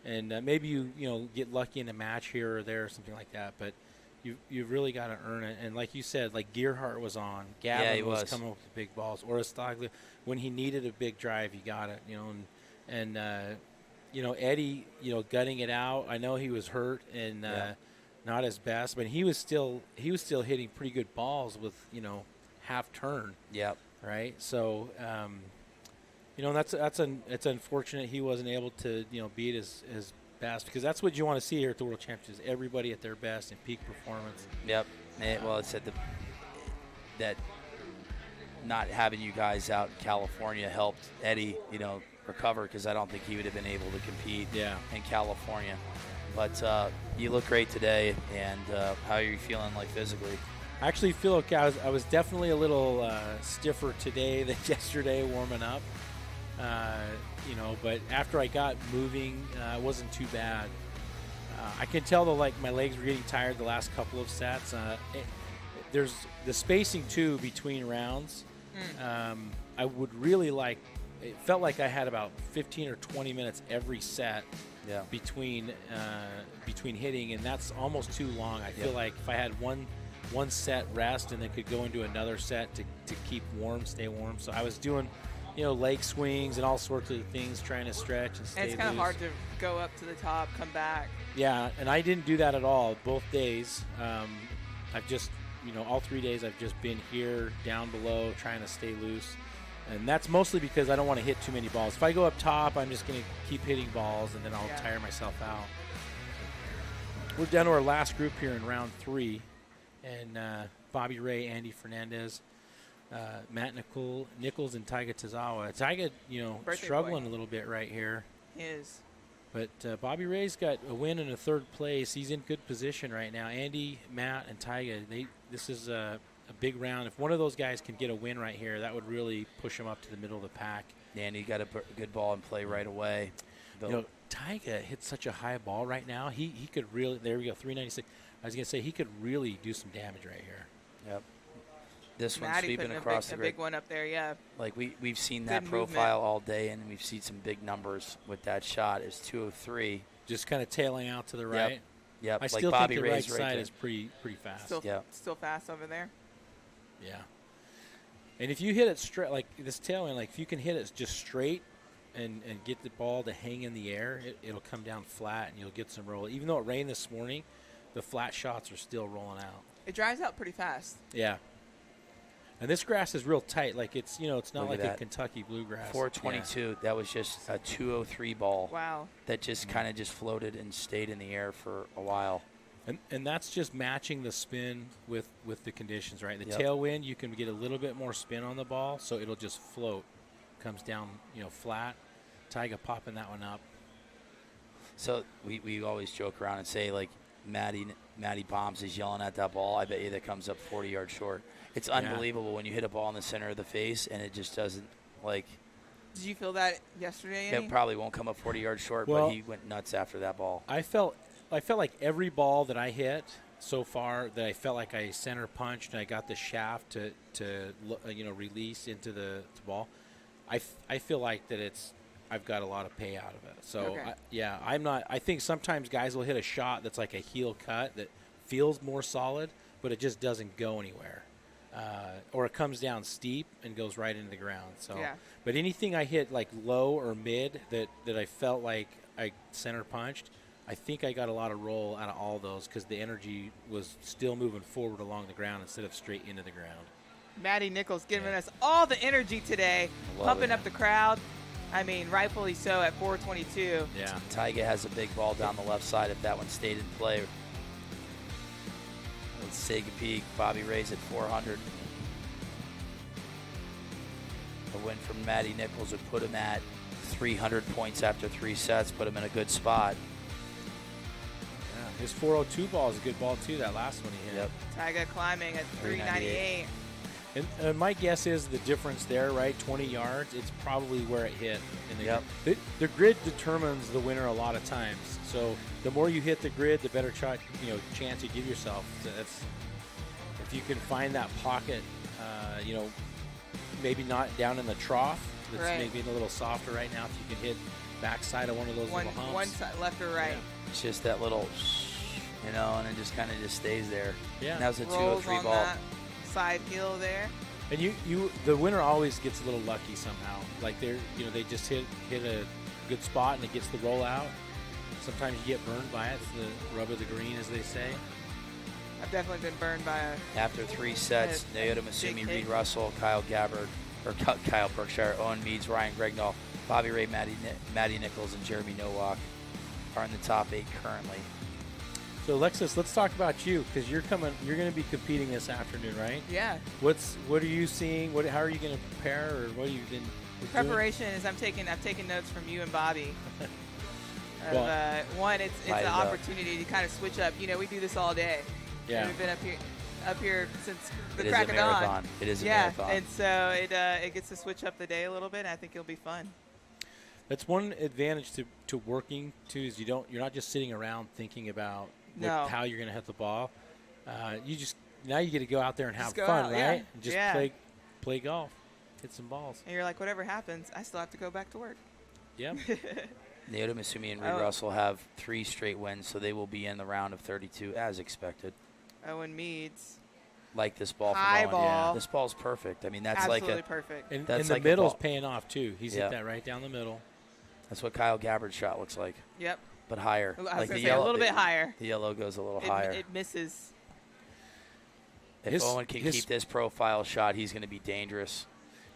and maybe you get lucky in a match here or there or something like that. But you've really got to earn it. And like you said, like Gearhart was on. Gavin was coming up with big balls. Or Estaglia, when he needed a big drive, he got it. And Eddie, gutting it out. I know he was hurt and not his best, but he was still hitting pretty good balls with half turn. Yep. Right. So it's unfortunate he wasn't able to beat his best, because that's what you want to see here at the World Championships. Everybody at their best and peak performance. Yep. Well, it said that not having you guys out in California helped Eddie, recover, because I don't think he would have been able to compete in California. But you look great today, and how are you feeling, like, physically? I actually feel okay. I was definitely a little stiffer today than yesterday warming up. But after I got moving, it wasn't too bad. I can tell though, like, my legs were getting tired the last couple of sets. There's the spacing too between rounds. I would really like. It felt like I had about 15 or 20 minutes every set between hitting, and that's almost too long. I feel like if I had one set rest and then could go into another set to keep warm, stay warm. So I was doing, leg swings and all sorts of things, trying to stretch and stay And it's kind of loose. hard to go up to the top, come back. Yeah, and I didn't do that at all both days. I've just, all 3 days I've just been here down below trying to stay loose. And that's mostly because I don't want to hit too many balls. If I go up top, I'm just going to keep hitting balls, and then I'll tire myself out. We're down to our last group here in round 3. And Bobby Ray, Andy Fernandez, Matt Nichols, and Taiga Tazawa. Taiga, Birthday struggling boy. a little bit right here. He is. But Bobby Ray's got a win and a third place. He's in good position right now. Andy, Matt, and Taiga, this is a big round. If one of those guys can get a win right here, that would really push him up to the middle of the pack. Andy got a good ball in play right away. Taiga hits such a high ball right now. He could really, there we go, 396. I was going to say, he could really do some damage right here. Yep. This one's Maddie sweeping putting across a the big grid. one up there, yeah. Like, we've seen that Good profile movement. all day, and we've seen some big numbers with that shot. It's 203. Just kind of tailing out to the right. Yep. I like still Bobby think the right Ray's side there. is pretty fast. Still fast over there. Yeah. And if you hit it straight, like this tail end, like if you can hit it just straight and get the ball to hang in the air, it'll come down flat and you'll get some roll. Even though it rained this morning, the flat shots are still rolling out. It dries out pretty fast. Yeah. And this grass is real tight. Like it's it's not Look at like a that. Kentucky bluegrass. 422. That was just a 203 ball. Wow. That just kind of just floated and stayed in the air for a while. And that's just matching the spin with the conditions, right? The Yep. tailwind, you can get a little bit more spin on the ball, so it'll just float. Comes down, flat. Tyga popping that one up. So we always joke around and say, like, Matty Bombs is yelling at that ball. I bet you that comes up 40 yards short. It's unbelievable when you hit a ball in the center of the face and it just doesn't, like, Did you feel that yesterday, Andy? it probably won't come up 40 yards short, Well, but he went nuts after that ball. I felt like every ball that I hit so far that I felt like I center punched and I got the shaft to release into the ball. I feel like that I've got a lot of pay out of it. So Okay. I'm not. I think sometimes guys will hit a shot that's like a heel cut that feels more solid, but it just doesn't go anywhere, or it comes down steep and goes right into the ground. So, Yeah. but anything I hit like low or mid that I felt like I center punched, I think I got a lot of roll out of all those because the energy was still moving forward along the ground instead of straight into the ground. Matty Nichols giving us all the energy today, Love pumping it. up the crowd. I mean, rightfully so at 422. Yeah. Tyga has a big ball down the left side if that one stayed in play. Let's take a peek. Bobby Ray's at 400. A win from Matty Nichols would put him at 300 points after 3 sets, put him in a good spot. Yeah. His 402 ball is a good ball too. That last one he hit. Yep. Tyga climbing at 398. And my guess is the difference there, right? 20 yards. It's probably where it hit. In the Yep. grid. The grid determines the winner a lot of times. So the more you hit the grid, the better chance you give yourself. So that's if you can find that pocket, maybe not down in the trough. That's Right. maybe a little softer right now. If you can hit backside of one of those little humps. One side, left or right. It's just that little, and it just kind of just stays there. Yeah. And that was a Rolls 203 on ball. that side heel there. And the winner always gets a little lucky somehow. Like they just hit a good spot and it gets the roll out. Sometimes you get burned by it. It's the rub of the green, as they say. I've definitely been burned by a After 3 sets, Yeah, Naoto Masumi, big Reed hit. Russell, Kyle Berkshire, Owen Meads, Ryan Gregnall, Bobby Ray, Matty Nichols, and Jeremy Nowak are in the top 8 currently. So Alexis, let's talk about you because you're going to be competing this afternoon, right? yeah. What are you seeing? How are you going to prepare, or what have you been doing? Preparation is I've taken notes from you and Bobby. Well, One, it's Light an it up. opportunity to kind of switch up. We do this all day. Yeah. We've been up here since the It is crack a of dawn. marathon. It is a Yeah, marathon. and so it gets to switch up the day a little bit. And I think it'll be fun. That's one advantage to working too is you're not just sitting around thinking about No. how you're going to hit the ball. Now you get to go out there and have Just go fun, out, right? yeah. And just Yeah. play golf, hit some balls. And you're like, whatever happens, I still have to go back to work. Yeah. Naoto Masumi and Reed Oh. Russell have 3 straight wins, so they will be in the round of 32 as expected. Owen Meads, Like this ball from high Owen. ball. This ball's perfect. I mean, that's absolutely like perfect. And That's the like a middle's ball. paying off too. He's Yeah. hit that right down the middle. that's what Kyle Gabbard's shot looks like, Yep. but higher. I was like gonna the say yellow, a little bit higher. The yellow goes a little It, higher. it misses. If Owen can keep this profile shot, he's going to be dangerous.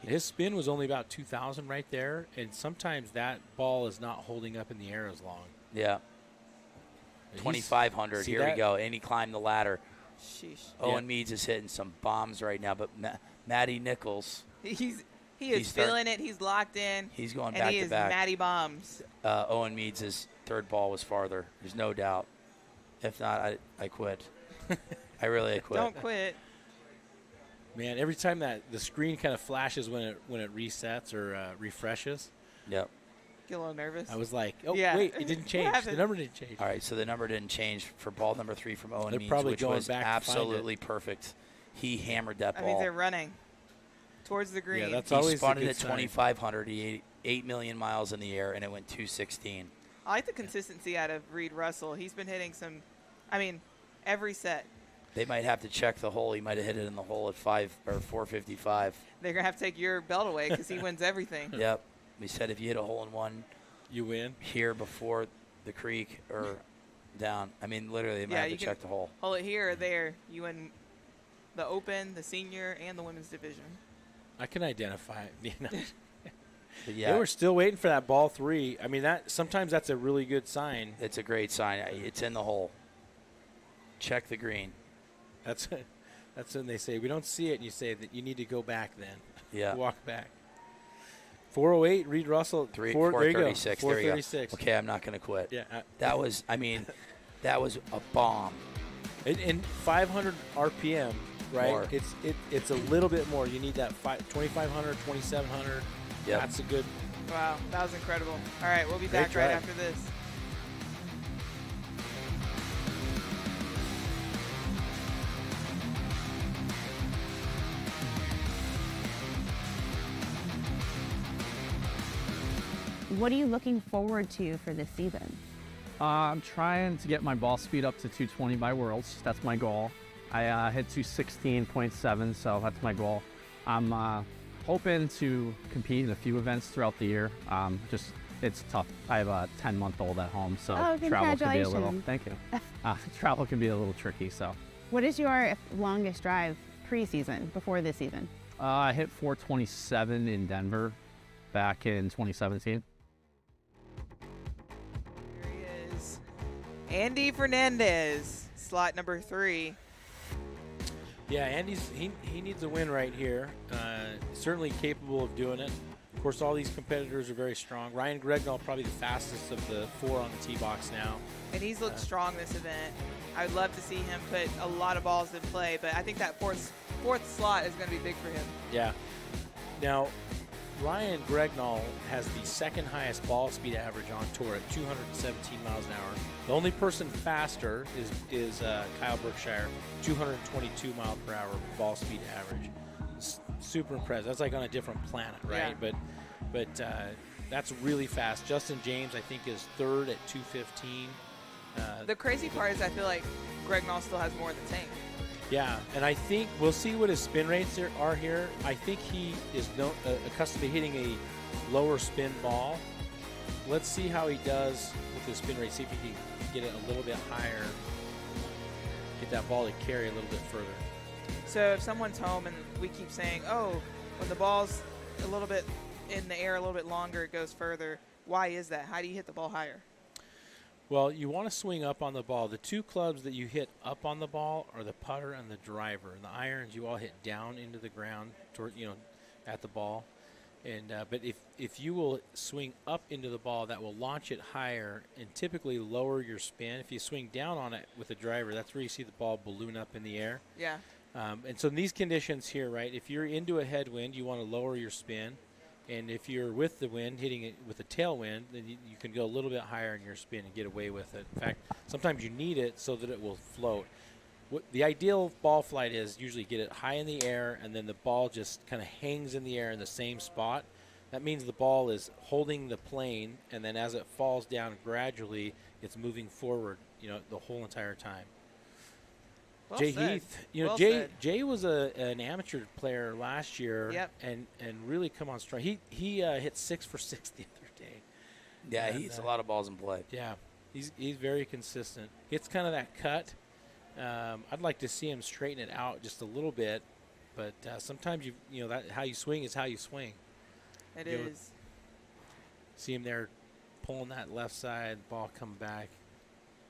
His spin was only about 2,000 right there, and sometimes that ball is not holding up in the air as long. Yeah. 2,500. see Here we that? go. And he climbed the ladder. Sheesh. Owen Meads is hitting some bombs right now, but Matty Nichols, He is He's start- feeling it. He's locked in. he's going And back he to is back. Matty Bombs. Owen Meads' third ball was farther. There's no doubt. If not, I quit. I quit. Don't quit. Man, every time that the screen kind of flashes when it resets or refreshes, Yep. Get a little nervous. I was like, oh, Yeah. wait, it didn't What change. The happened? number didn't change. All right, so the number didn't change for ball number 3 from Owen They're Meads, probably which going was back to find it. absolutely perfect. He hammered that That means they're ball. running towards the green. that's He always a spun it good at sign. 2,500. He ate 8 million miles in the air, and it went 216. I like the consistency out of Reed Russell. He's been hitting every set. They might have to check the hole. He might have hit it in the hole at 455. They're going to have to take your belt away because he wins everything. Yep. We said if you hit a hole in one You win. here before the creek or down, I mean, literally, they might Yeah, have you to can- check the hole. Hold it here or there. You win the Open, the Senior, and the Women's Division. I can identify it. You know. But yeah, They were still waiting for that ball 3. I mean, sometimes that's a really good sign. it's a great sign. It's in the hole. Check the green. That's when they say we don't see it, and you say that you need to go back then. Yeah. Walk back. 408, Reed Russell. 436. There you go. 436. Okay, I'm not going to quit. Yeah. That was, that was a bomb. And 500 RPM, right? More. It's a little bit more. You need that 2,500, 2,700. Yep. That's a good. Wow, that was incredible. All right, we'll be Great back right drive. after this. What are you looking forward to for this season? I'm trying to get my ball speed up to 220 by Worlds. That's my goal. I hit 216.7, so that's my goal. I'm hoping to compete in a few events throughout the year. It's tough. I have a 10-month-old at home, so Oh, travel can be a little. congratulations. Thank you. Travel can be a little tricky. So What is your longest drive pre-season, before this season? I hit 427 in Denver back in 2017. Here he is. Andy Fernandez, slot number 3. Yeah, Andy's he needs a win right here. Certainly capable of doing it. Of course, all these competitors are very strong. Ryan Gregnall probably the fastest of the 4 on the tee box now. And he's looked strong this event. I would love to see him put a lot of balls in play, but I think that fourth slot is going to be big for him. Yeah. Now, Ryan Gregnall has the second highest ball speed average on tour at 217 miles an hour. The only person faster is Kyle Berkshire, 222 mile per hour ball speed average. Super impressive. That's like on a different planet, right? Yeah. But that's really fast. Justin James, I think, is third at 215. The crazy part is I feel like Gregnall still has more in the tank. Yeah, and I think we'll see what his spin rates are here. I think he is accustomed to hitting a lower spin ball. Let's see how he does with his spin rate. See if he can get it a little bit higher, get that ball to carry a little bit further. So if someone's home and we keep saying, oh, when the ball's a little bit in the air a little bit longer, it goes further. Why is that? How do you hit the ball higher? Well, you want to swing up on the ball. The two clubs that you hit up on the ball are the putter and the driver. And the irons you all hit down into the ground, toward, at the ball. And but if you will swing up into the ball, that will launch it higher and typically lower your spin. If you swing down on it with the driver, that's where you see the ball balloon up in the air. Yeah. And so in these conditions here, right, if you're into a headwind, you want to lower your spin. And if you're with the wind, hitting it with a tailwind, then you can go a little bit higher in your spin and get away with it. In fact, sometimes you need it so that it will float. The ideal ball flight is usually get it high in the air, and then the ball just kind of hangs in the air in the same spot. That means the ball is holding the plane, and then as it falls down gradually, it's moving forward, the whole entire time. Well Jay said. Heath, Well said. Jay was an amateur player last year, Yep. and really come on strong. He hit 6 for 6 the other day. Yeah, And, he hits a lot of balls in play. Yeah, he's very consistent. It's kind of that cut. I'd like to see him straighten it out just a little bit, but sometimes that how you swing is how you swing. It You know, is. See him there, pulling that left side, ball come back.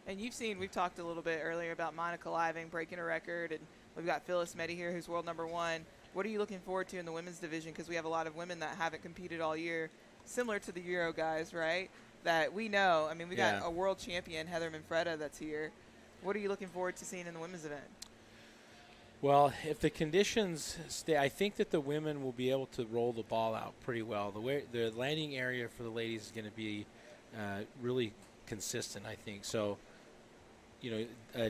And we've talked a little bit earlier about Monica Living breaking a record, and we've got Phyllis Meddy here, who's world number 1. What are you looking forward to in the women's division? Because we have a lot of women that haven't competed all year, similar to the Euro guys, right? That we know. I mean, we got Yeah. a world champion, Heather Manfreda, that's here. What are you looking forward to seeing in the women's event? Well, if the conditions stay, I think that the women will be able to roll the ball out pretty well. The landing area for the ladies is going to be really consistent, I think. So,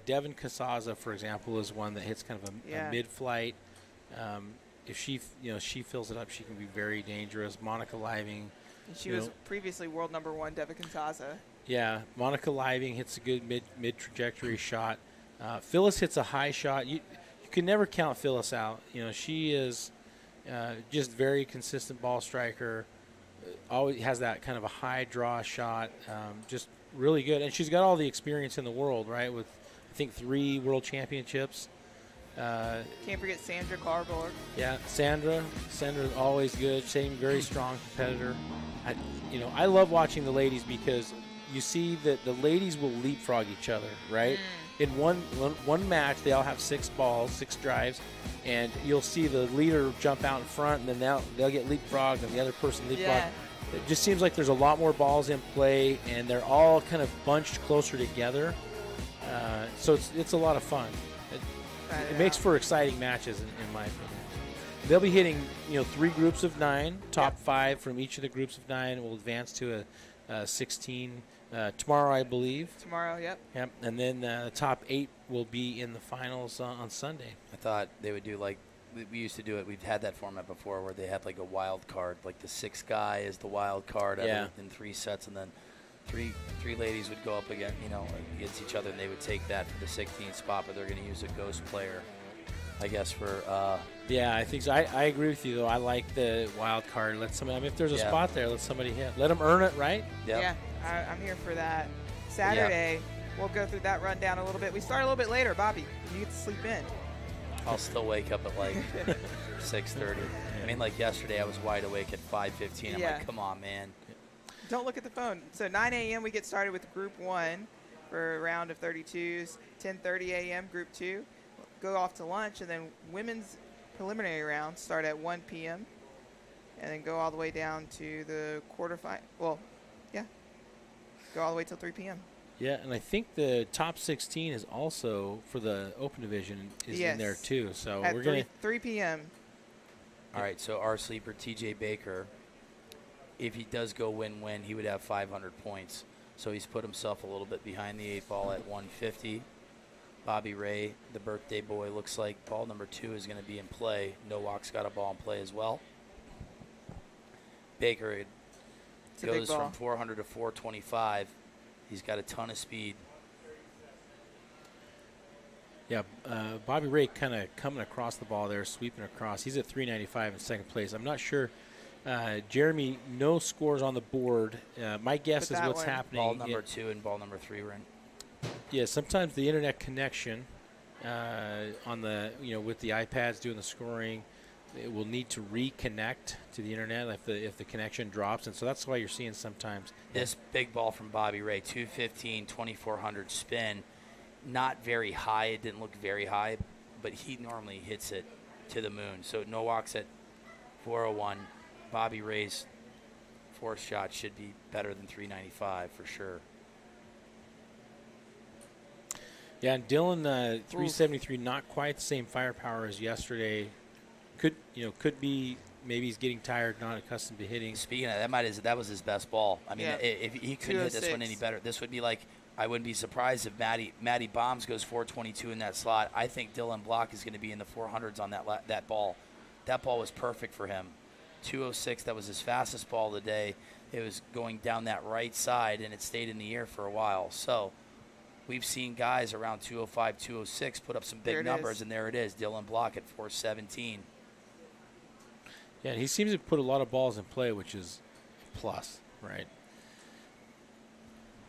Devin Casaza, for example, is one that hits kind of a mid-flight. If she fills it up, she can be very dangerous. Monica Living. And she was previously world number 1, Devin Casaza. Yeah, Monica Living hits a good mid-trajectory shot. Phyllis hits a high shot. You can never count Phyllis out. She is just very consistent ball striker. Always has that kind of a high draw shot. Just really good, and she's got all the experience in the world, right? With I think 3 world championships. Can't forget Sandra Carborg. Yeah, Sandra's always good. Same, very strong competitor. I love watching the ladies because you see that the ladies will leapfrog each other, right? In one match, they all have 6 balls, 6 drives, and you'll see the leader jump out in front, and then they'll get leapfrogged, and the other person leapfrogged. Yeah. It just seems like there's a lot more balls in play, and they're all kind of bunched closer together. So it's a lot of fun. It makes for exciting matches, in my opinion. They'll be hitting 3 groups of 9. Top 5 from each of the groups of 9 will advance to a 16 tomorrow, I believe. Tomorrow, yep. Yep. And then the top 8 will be in the finals on Sunday. I thought they would do like we used to do it. We've had that format before where they had like a wild card, like the 6th guy is the wild card in 3 sets, and then three ladies would go up against each other, and they would take that for the 16th spot, but they're going to use a ghost player, I guess, for yeah, I think so. I agree with you, though. I like the wild card. Let somebody, if there's a spot there, let somebody hit. Let them earn it, right? Yep. Yeah, I'm here for that. Saturday, we'll go through that rundown a little bit. We start a little bit later. Bobby, you get to sleep in. I'll still wake up at like 6:30. I mean, like yesterday, I was wide awake at 5:15. I'm like, come on, man. Don't look at the phone. So 9 a.m. we get started with Group 1 for a round of 32s. 10:30 a.m. Group 2. Go off to lunch, and then women's preliminary rounds start at 1 p.m. and then go all the way down to the quarterfinal. Well, yeah, go all the way till 3 p.m. Yeah, and I think the top 16 is also for the open division is in there too. So at we're going to 3 p.m. All right, so our sleeper TJ Baker, if he does go win-win, he would have 500 points. So he's put himself a little bit behind the 8 ball at 150. Bobby Ray, the birthday boy, looks like ball number 2 is going to be in play. Nowak's got a ball in play as well. Baker goes from 400 to 425. He's got a ton of speed. Yeah, Bobby Ray kind of coming across the ball there, sweeping across. He's at 395 in second place. I'm not sure. Jeremy, no scores on the board. My guess is what's happening. Ball number 2 and ball number 3 were in. Yeah, sometimes the internet connection on the with the iPads doing the scoring, it will need to reconnect to the internet if the connection drops, and so that's why you're seeing sometimes this big ball from Bobby Ray, 215, 2400 spin, not very high. It didn't look very high, but he normally hits it to the moon. So Nowak's at 401. Bobby Ray's 4th shot should be better than 395 for sure. Yeah, and Dylan, 373, not quite the same firepower as yesterday. Could be maybe he's getting tired, not accustomed to hitting. Speaking of that was his best ball. I mean, if he couldn't hit this one any better, this would be like, I wouldn't be surprised if Matty Bombs goes 422 in that slot. I think Dylan Block is going to be in the 400s on that ball. That ball was perfect for him. 206, that was his fastest ball of the day. It was going down that right side, and it stayed in the air for a while. So we've seen guys around 205, 206 put up some big numbers, and there it is, Dylan Block at 417. Yeah, and he seems to put a lot of balls in play, which is a plus, right?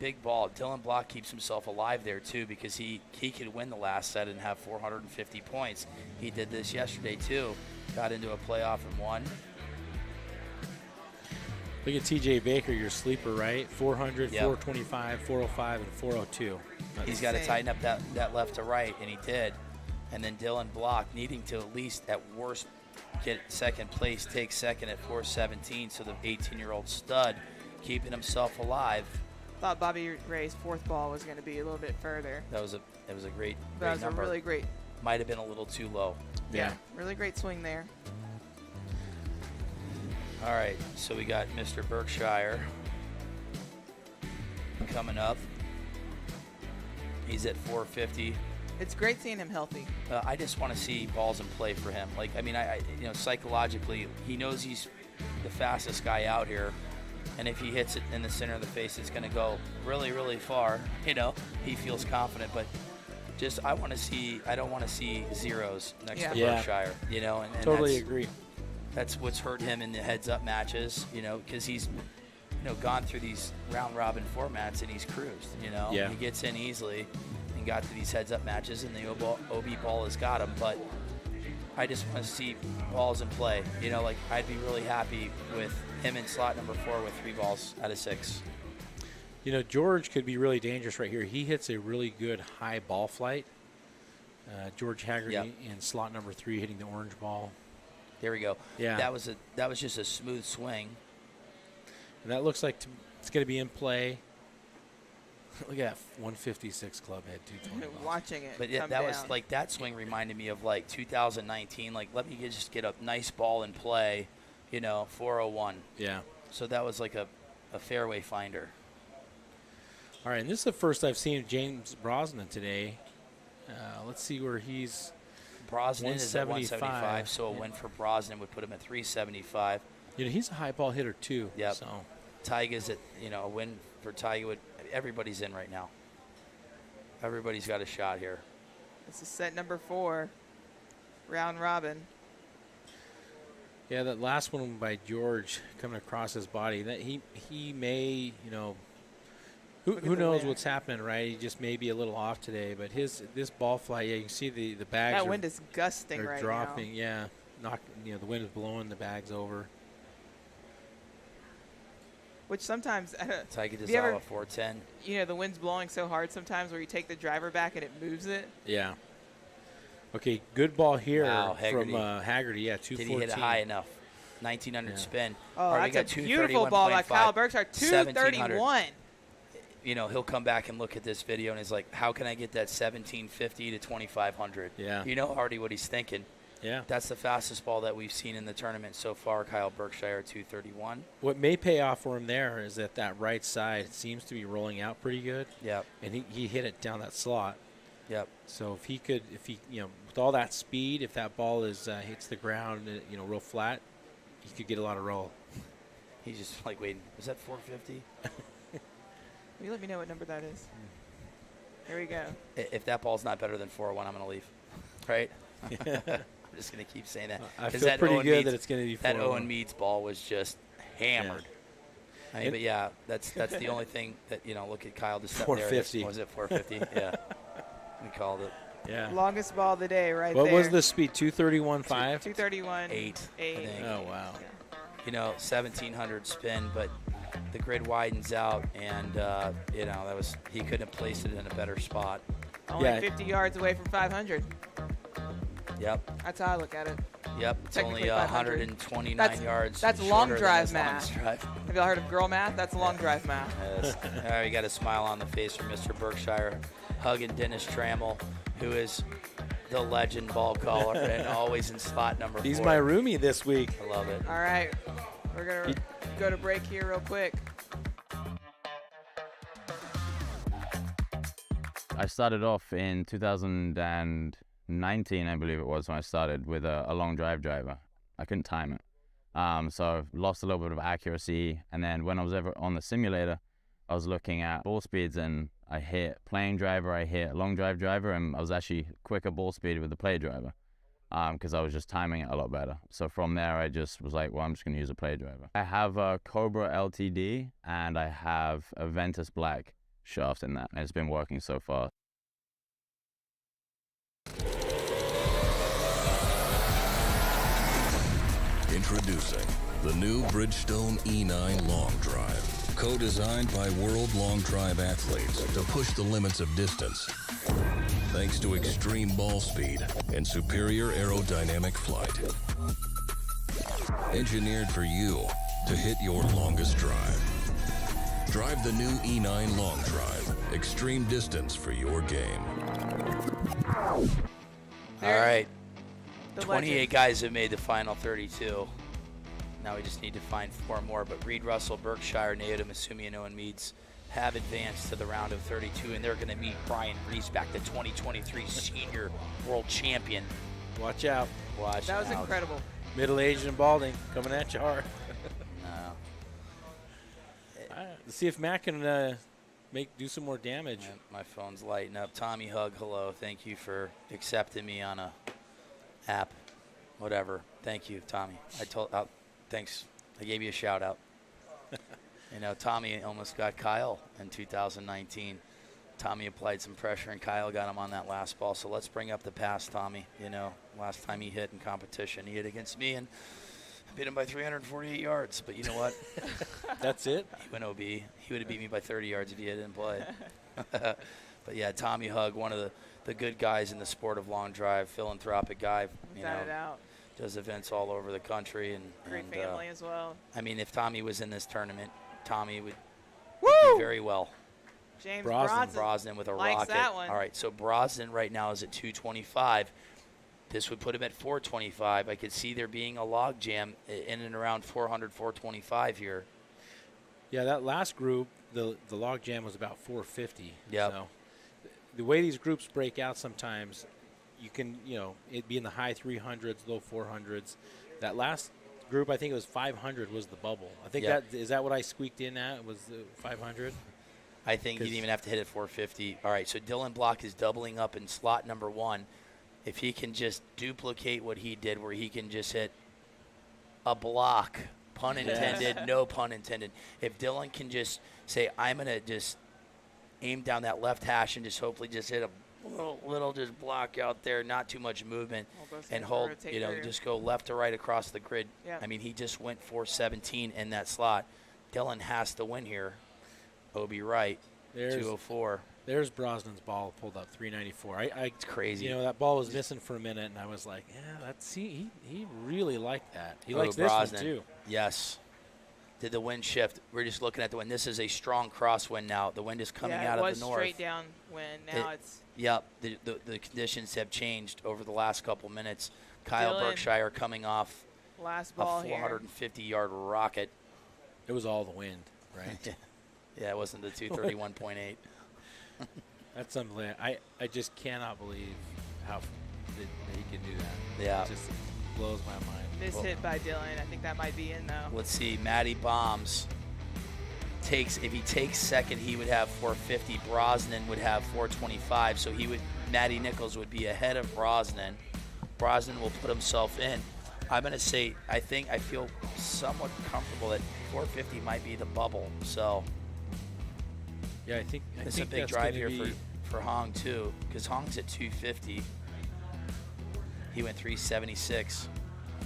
Big ball. Dylan Block keeps himself alive there, too, because he could win the last set and have 450 points. He did this yesterday, too. Got into a playoff and won. Look at TJ Baker, your sleeper, right? 400, 425, 405, and 402. He's got to tighten up that left to right, and he did. And then Dylan Block needing to at least, at worst, get second place, take second at 417. So the 18-year-old stud keeping himself alive. Thought Bobby Ray's 4th ball was going to be a little bit further. That was a great number. A really great. Might have been a little too low. Yeah, really great swing there. All right, so we got Mr. Berkshire coming up. He's at 450. It's great seeing him healthy. I just want to see balls in play for him. Like, I mean, psychologically, he knows he's the fastest guy out here, and if he hits it in the center of the face, it's going to go really, really far. He feels confident, but I don't want to see zeros next to Berkshire. And totally agree. That's what's hurt him in the heads-up matches, because he's, gone through these round-robin formats and he's cruised, He gets in easily and and got to these heads-up matches, and the OB ball has got him. But I just want to see balls in play. You know, like I'd be really happy with him in slot number 4 with 3 balls out of 6. You know, George could be really dangerous right here. He hits a really good high ball flight. George Haggerty in slot number 3 hitting the orange ball. There we go. Yeah. That was just a smooth swing. And that looks like it's going to be in play. Look at that 156 club head, 220 balls. Watching it. But yeah, come that down. was like that swing reminded me of like 2019. Like, let me just get a nice ball in play, you know, 401. Yeah. So that was like a fairway finder. All right, and this is the first I've seen of James Brosnan today. Let's see where he's. Brosnan is at 175, 175, so a win for Brosnan would put him at 375. You know, he's a high ball hitter too. Yep. So Tyga's at, you know, a win for Tyga would. Everybody's in right now. Everybody's got a shot here. This is set number 4, round robin. yeah, that last one by George coming across his body, that he may, you know, Look at who the knows wind. what's happening, right? He just may be a little off today, but this ball flight, yeah, you can see the bags That are, wind is gusting they're right dropping, now. yeah. You know, the wind is blowing the bags over. Which sometimes, Tyga Have you ever- Dezawa 410. you know, the wind's blowing so hard sometimes where you take the driver back and it moves it. Yeah. Okay, good ball here Wow, from Haggerty. Haggerty. Yeah, Did 214. he hit it high enough? 1900 Yeah. spin. Oh, All right, we that's got a beautiful ball by 231.5, Kyle Berkshire. 1700. 231. You know, he'll come back and look at this video and he's like, how can I get that 1750 to 2500? Yeah. You know already what he's thinking. Yeah. That's the fastest ball that we've seen in the tournament so far, Kyle Berkshire, 231. What may pay off for him there is that right side seems to be rolling out pretty good, Yep, and he hit it down that slot. yep. So if he, you know, with all that speed, if that ball is hits the ground, you know, real flat, he could get a lot of roll. He's just like, wait, was that 450? Will you let me know what number that is? Here we go. If that ball's not better than 401, I'm going to leave. Right? I'm just going to keep saying that. I 'Cause feel that pretty Owen good Meads- that it's going to be That 401. Owen Meads ball was just hammered. I mean, And- but yeah, that's the only thing that, you know, look at Kyle just there. 450. Was it 450? Yeah. We called it. Yeah. Longest ball of the day right What there. was the speed? 231.5. 231. 8, I think. Oh wow. You know, 1700 spin, but the grid widens out, and you know, he couldn't have placed it in a better spot. Only Yeah. 50 yards away from 500. Yep, That's how I look at it. yep. It's only Technically 500. 129 That's- yards. that's shorter long than drive his math. longest drive. Have y'all heard of girl math? That's long drive math. Yes. All right, we got a smile on the face from Mr. Berkshire, hugging Dennis Trammell, who is the legend ball caller and always in spot number 4. He's my roomie this week. I love it. All right. We're going to go to break here real quick. I started off in 2019, I believe it was, when I started with a long driver. I couldn't time it. So lost a little bit of accuracy. And then when I was ever on the simulator, I was looking at ball speeds, and I hit playing driver, I hit long driver, and I was actually quicker ball speed with the play driver because I was just timing it a lot better. So from there, I just was like, well, I'm just going to use a play driver. I have a Cobra LTD, and I have a Ventus Black shaft in that, and it's been working so far. Introducing the new Bridgestone E9 Long Drive, co-designed by world long drive athletes to push the limits of distance. Thanks to extreme ball speed and superior aerodynamic flight. Engineered for you to hit your longest drive. Drive the new E9 Long Drive. Extreme distance for your game. All right. The 28 legend. guys have made the final 32. Now we just need to find 4 more. But Reed Russell, Berkshire, Naoto Masumi, and Owen Meads have advanced to the round of 32, and they're going to meet Brian Riesback, the 2023 senior world champion. Watch out. Watch That was out. incredible. Middle-aged and balding coming at you hard. No. Let's see if Matt can do some more damage. Yeah, my phone's lighting up. Tommy Hug, hello. Thank you for accepting me on a app, whatever. Thank you, Tommy. Thanks. I gave you a shout out. You know, Tommy almost got Kyle in 2019. Tommy applied some pressure, and Kyle got him on that last ball. So let's bring up the past, Tommy. You know, last time he hit in competition, he hit against me, and I beat him by 348 yards. But you know what? That's it? He went OB. He would have beat me by 30 yards if he didn't play. But, yeah, Tommy Hug, one of the good guys in the sport of long drive, philanthropic guy. Without a doubt. Does events all over the country. Great family as well. I mean, if Tommy was in this tournament, Tommy would Woo! do very well. James Brosnan with a likes rocket. that one. All right, so Brosnan right now is at 225. This would put him at 425. I could see there being a log jam in and around 400, 425 here. Yeah, that last group, the log jam was about 450. Yep. So the way these groups break out sometimes, you can, it'd be in the high 300s, low 400s. That last group, I think it was 500 was the bubble. I think is that what I squeaked in at, was the 500? I think he'd even have to hit at 450. All right, so Dylan Block is doubling up in slot number 1. If he can just duplicate what he did, where he can just hit a block, pun intended, no pun intended. If Dylan can just say, I'm going to just aim down that left hash and just hopefully just hit a little just block out there, not too much movement, and hold, just go left to right across the grid. Yep. I mean, he just went 417 in that slot. Dylan has to win here. OB right, 204. There's Brosnan's ball pulled up 394. It's crazy. That ball was missing for a minute, and I was like, yeah, he really liked that. He likes this Brosnan. one too. Yes. Did the wind shift? We're just looking at the wind. This is a strong crosswind now. The wind is coming out of the north. It was straight down wind. Now it's. Yep. The conditions have changed over the last couple minutes. Kyle Berkshire coming off last ball a 450-yard rocket. It was all the wind, right? Yeah, it wasn't the 231.8. That's unbelievable. I just cannot believe how that he can do that. Yeah. It just blows my mind. This hit by Dylan. I think that might be in, though. Let's see. Matty Bombs if he takes second, he would have 450. Brosnan would have 425. So Matty Nichols would be ahead of Brosnan. Brosnan will put himself in. I'm going to say, I feel somewhat comfortable that 450 might be the bubble. So. Yeah, I think it's a big drive here for Hong, too, because Hong's at 250. He went 376.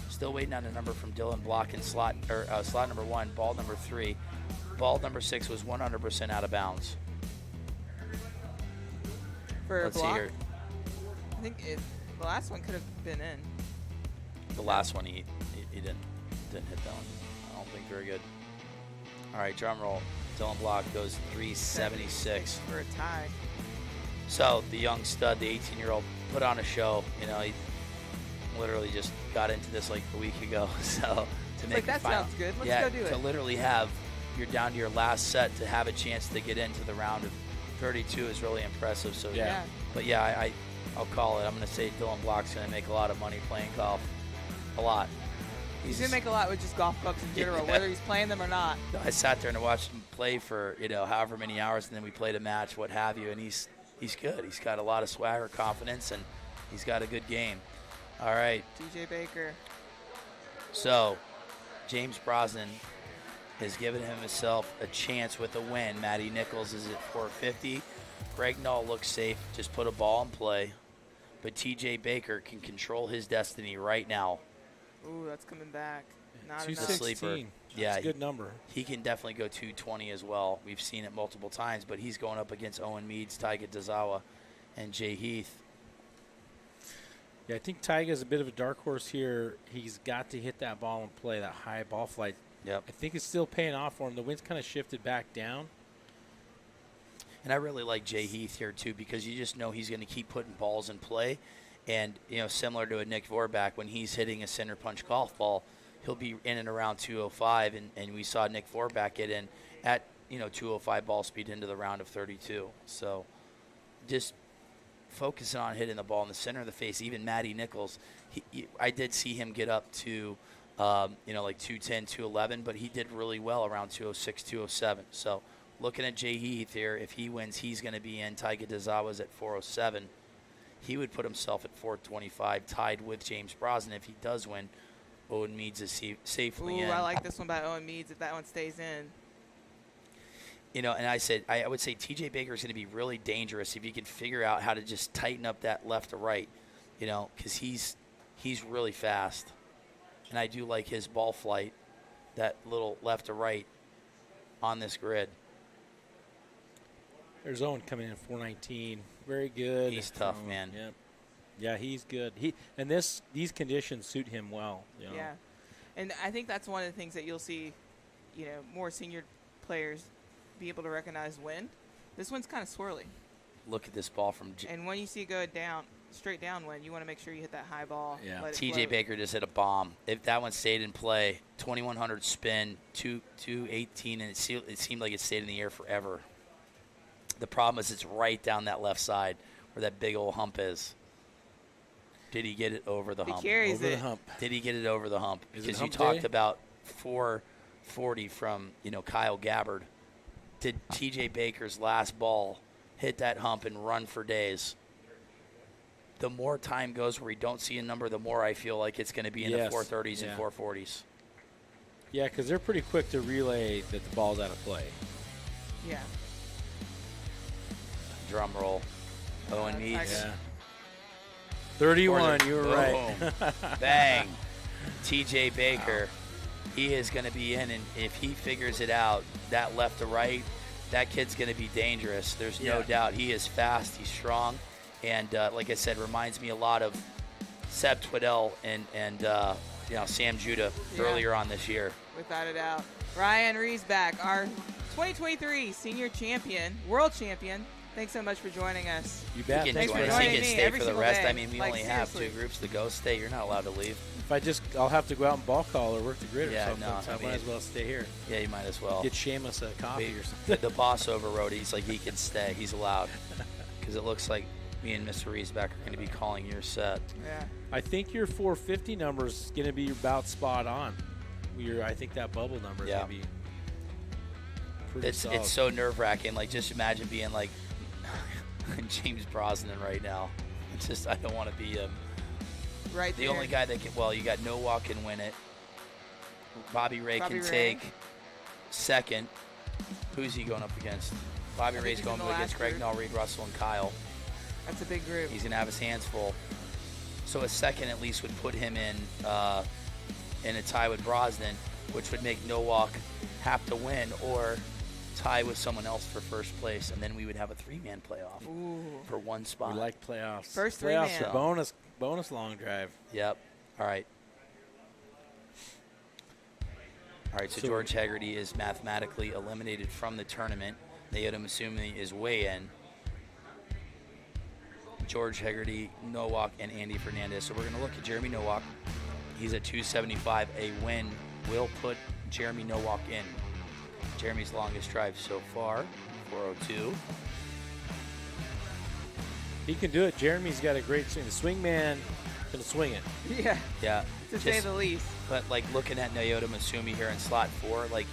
Still waiting on a number from Dylan Block in slot number 1, ball number 3. Ball number 6 was 100% out of bounds. Let's see here. I think the last one could have been in. The last one, he didn't hit that one. I don't think very good. All right, drum roll. Dylan Block goes 376 for a tie. So the young stud, the 18-year-old, put on a show. He literally just got into this like a week ago. So to make that sounds good. Let's go do it. To literally you're down to your last set to have a chance to get into the round of 32 is really impressive. So yeah. But yeah, I'll call it. I'm going to say Dylan Block's going to make a lot of money playing golf. A lot. He's going to make a lot with just golf clubs in general, whether he's playing them or not. I sat there and watched him play for, however many hours, and then we played a match, what have you, and he's good. He's got a lot of swagger, confidence, and he's got a good game. All right. TJ Baker. So, James Brosnan has given himself a chance with a win. Matty Nichols is at 450. Greg Null looks safe. Just put a ball in play. But TJ Baker can control his destiny right now. Ooh, that's coming back. Not 216. Yeah, that's a good number. He can definitely go 220 as well. We've seen it multiple times, but he's going up against Owen Meads, Taiga Dazawa, and Jay Heath. Yeah, I think Taiga's a bit of a dark horse here. He's got to hit that ball and play that high ball flight. Yep. I think it's still paying off for him. The wind's kind of shifted back down. And I really like Jay Heath here, too, because you just know he's going to keep putting balls in play. And, similar to a Nick Vorback, when he's hitting a center punch golf ball, he'll be in and around 205. And we saw Nick Vorback get in at, 205 ball speed into the round of 32. So just focusing on hitting the ball in the center of the face. Even Matty Nichols, I did see him get up to, like 210, 211, but he did really well around 206, 207. So looking at Jay Heath here, if he wins, he's going to be in. Taiga Dazawa's at 407. He would put himself at 425, tied with James Brosnan. If he does win, Owen Meads is safely in. I like this one by Owen Meads if that one stays in. and I would say TJ Baker is going to be really dangerous if he can figure out how to just tighten up that left to right, because he's really fast. And I do like his ball flight, that little left to right on this grid. There's Owen coming in 419. Very good. He's tough, man. Yep. Yeah, he's good. These conditions suit him well. Yeah. And I think that's one of the things that you'll see, more senior players be able to recognize wind. This one's kind of swirly. Look at this ball from and when you see it go down, straight downwind, you want to make sure you hit that high ball. Yeah. TJ Baker just hit a bomb. If that one stayed in play, 2100 spin, 218, and it seemed like it stayed in the air forever. The problem is it's right down that left side where that big old hump is. Did he get it over the hump? He carries over it. the hump. Did he get it over the hump? Is it Because you hump talked day? about 440 from, Kyle Gabbard. Did TJ Baker's last ball hit that hump and run for days? The more time goes where we don't see a number, the more I feel like it's going to be in Yes. the 430s Yeah. and 440s. Yeah, because they're pretty quick to relay that the ball's out of play. Yeah. Drum roll. Owen Meads. Yeah. 31, you were right. Boom. Bang. TJ Baker. He is going to be in, and if he figures it out, that left to right, that kid's going to be dangerous. There's no Yeah. doubt. He is fast. He's strong. And like I said, reminds me a lot of Seb Twiddell and Sam Judah earlier on this year. Without a doubt. Ryan Riesback, our 2023 senior champion, world champion. Thanks so much for joining us. You bet. He can Thanks for join us. joining He can me stay every for the single rest. day. I mean, we Like, only have seriously. 2 groups to go. Stay. You're not allowed to leave. I'll have to go out and ball call or work the grid Yeah, or something. no, so I I mean- might as well stay here. Yeah, you might as well. Get Seamus a coffee or something. The boss overrode. He's like, he can stay. He's allowed. Because it looks like me and Mr. Riesback are going to be calling your set. Yeah. I think your 450 number is going to be about spot on. I think that bubble number is Yeah. going to be pretty It's solid. so nerve-wracking. Like, just imagine being like James Brosnan right now. It's just, I don't want to be him. Right The there. only guy that can, you got Nowak can win it. Bobby Ray Bobby can Ray. take second. Who's he going up against? Bobby think Ray's he's going in up the against last Greg group. Null, Reed Russell, and Kyle. That's a big group. He's going to have his hands full. So a second at least would put him in a tie with Brosnan, which would make Nowak have to win or tie with someone else for first place, and then we would have a 3-man playoff Ooh. for one spot. We like playoffs. First playoffs three-man. are bonus long drive. Yep. All right. All right, so George Hegarty is mathematically eliminated from the tournament. Naoto Masumi is way in. George Hegarty, Nowak, and Andy Fernandez. So we're going to look at Jeremy Nowak. He's at 275. A win will put Jeremy Nowak in. Jeremy's longest drive so far, 402. He can do it. Jeremy's got a great swing. The swing man can swing it. Yeah. Yeah. To say the least. But, like, looking at Naoto Masumi here in slot 4, like,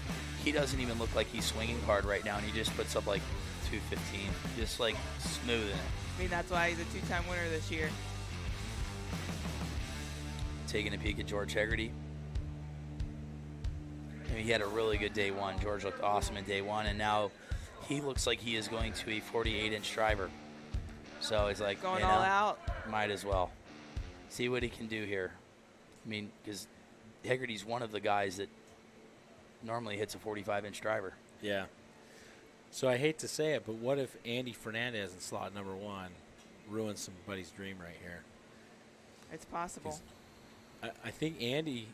he doesn't even look like he's swinging hard right now, and he just puts up, like, 215. Just, like, smoothing it. I mean, that's why he's a 2-time winner this year. Taking a peek at George Hegarty. I mean, he had a really good day 1. George looked awesome in day 1, and now he looks like he is going to a 48-inch driver. So it's like, Going all out. Might as well. See what he can do here. I mean, because Hegarty's one of the guys that normally hits a 45-inch driver. Yeah. So I hate to say it, but what if Andy Fernandez in slot number 1 ruins somebody's dream right here? It's possible. I think Andy,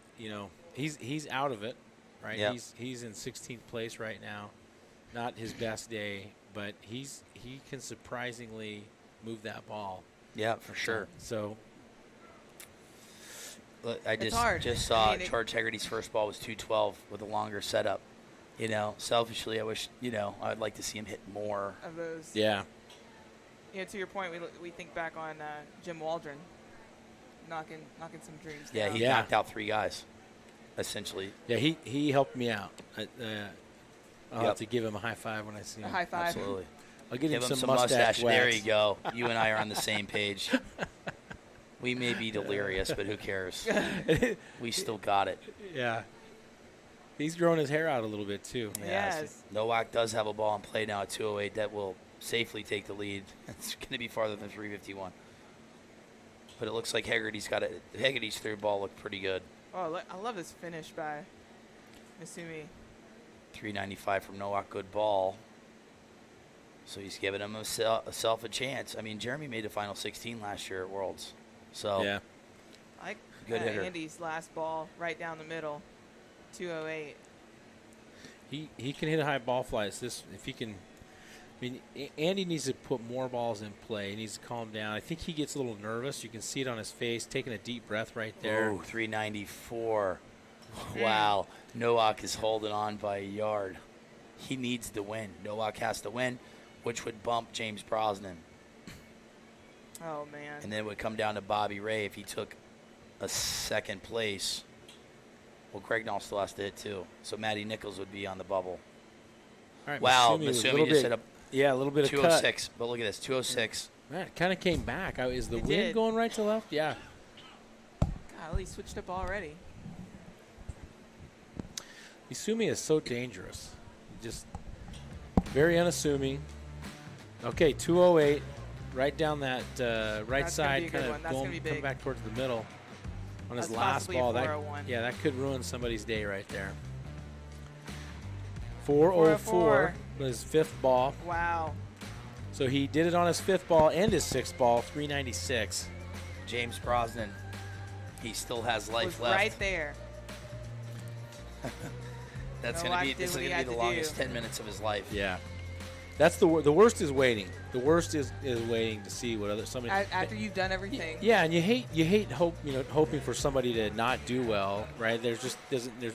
he's out of it, right? Yep. He's in 16th place right now. Not his best day, but he can surprisingly move that ball. Yeah, for sure. So Look, I It's hard. just saw I mean, George Hegarty's first ball was 212 with a longer setup. Selfishly, I wish, I'd like to see him hit more. Of those. yeah, To your point, we think back on Jim Waldron knocking some dreams Yeah, down. he knocked out 3 guys, essentially. yeah, he helped me out. I'll Yep. have to give him a high five when I see A him. high five. Absolutely. I'll get Give him him some some mustache There wax. you go. You and I are on the same page. We may be delirious, but who cares? We still got it. Yeah. He's growing his hair out a little bit too. Yes. Nowak does have a ball in play now at 208 that will safely take the lead. It's going to be farther than 351. But it looks like Hegarty's got it. Hegarty's third ball looked pretty good. Oh, I love this finish by Misumi. 395 from Nowak, good ball. So he's giving himself a chance. I mean, Jeremy made the final 16 last year at Worlds. So Yeah. I like Good hitter. Andy's last ball right down the middle, 208. He can hit high ball flights. If he can. I mean, Andy needs to put more balls in play. He needs to calm down. I think he gets a little nervous. You can see it on his face, taking a deep breath right there. Oh, 394. Wow. Nowak is holding on by a yard. He needs to win. Nowak has to win, which would bump James Brosnan. Oh, man. And then it would come down to Bobby Ray if he took a second place. Well, Greg Nall still has to hit, too. So Matty Nichols would be on the bubble. All right, Wow, Misumi was a Misumi little just bit- hit a Yeah, a little bit of cut. 206. But look at this, 206. Man, it kind of came back. Is the It wind did. going right to left? Yeah. Golly, switched up already. Misumi is so dangerous. Just very unassuming. Okay, 208. Right down that right That's gonna be side, a good kind one. of That's gonna going be come big. back towards the middle on his That's last possibly a ball. 401. That could ruin somebody's day right there. 404. 404 was his fifth ball. Wow. So he did it on his fifth ball and his sixth ball, 396. James Brosnan, he still has Was life left. right there. That's Nowak going to be did this is what he going to had be the to longest do. 10 minutes of his life. Yeah. That's the worst is waiting. The worst is waiting to see what other somebody After you've done everything. Yeah, and you hate hoping for somebody to not do well, right? There's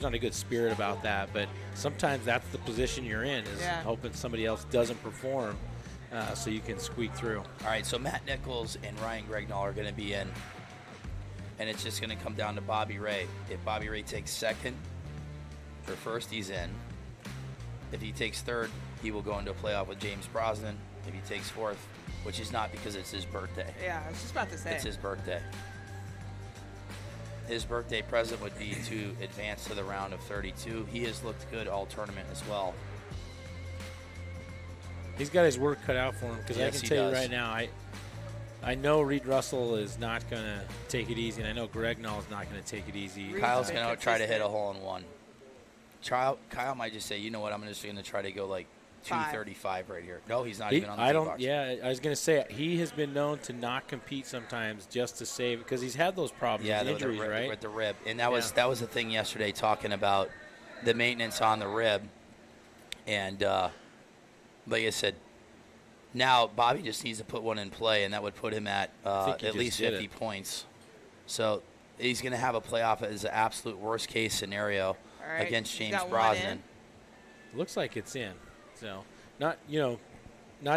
not a good spirit about that, but sometimes that's the position you're in is Yeah. hoping somebody else doesn't perform, so you can squeak through. All right, so Matt Nichols and Ryan Gregnall are going to be in, and it's just going to come down to Bobby Ray. If Bobby Ray takes second or first, he's in. If he takes third, he will go into a playoff with James Brosnan. If he takes fourth, which is not because it's his birthday. Yeah, I was just about to say. It's his birthday. His birthday present would be to advance to the round of 32. He has looked good all tournament as well. He's got his work cut out for him because I Yes, can he tell you does. right now, I know Reed Russell is not going to take it easy, and I know Gregnall is not going to take it easy. Reed's Kyle's been going to try to hit a consistent. hole in one. Kyle might just say, you know what, I'm just going to try to go like 235 right here. No, he's not even on the tee box. Yeah, I was going to say he has been known to not compete sometimes just to save because he's had those problems, Yeah, injuries, right? with the rib, and that was the thing yesterday, talking about the maintenance on the rib, and like I said, now Bobby just needs to put one in play, and that would put him at think he at just least did 50 it. points. So he's going to have a playoff as an absolute worst case scenario All right, against he's James got one Brosnan. in. Looks like it's in. So not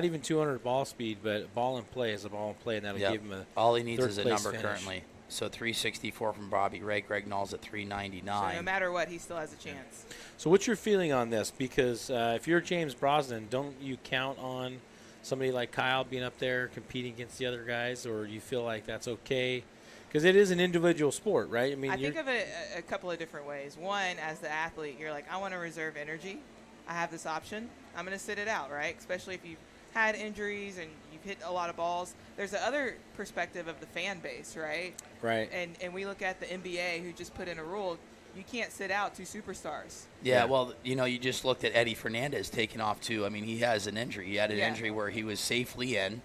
even 200 ball speed, but ball in play is a ball in play, and that'll Yep. give him a All he needs third is a place number finish. currently. So 364 from Bobby Ray. Greg Nall's at 399. So no matter what, he still has a chance. So what's your feeling on this? Because if you're James Brosnan, don't you count on somebody like Kyle being up there competing against the other guys, or you feel like that's okay? Because it is an individual sport, right? I mean, I think of it a couple of different ways. One, as the athlete, you're like, I want to reserve energy. I have this option. I'm going to sit it out, right? Especially if you've had injuries and you've hit a lot of balls. There's the other perspective of the fan base, right? right. And we look at the NBA who just put in a rule, you can't sit out two superstars. Yeah, well, you just looked at Eddie Fernandez taking off too. I mean, he has an injury. He had an injury where he was safely in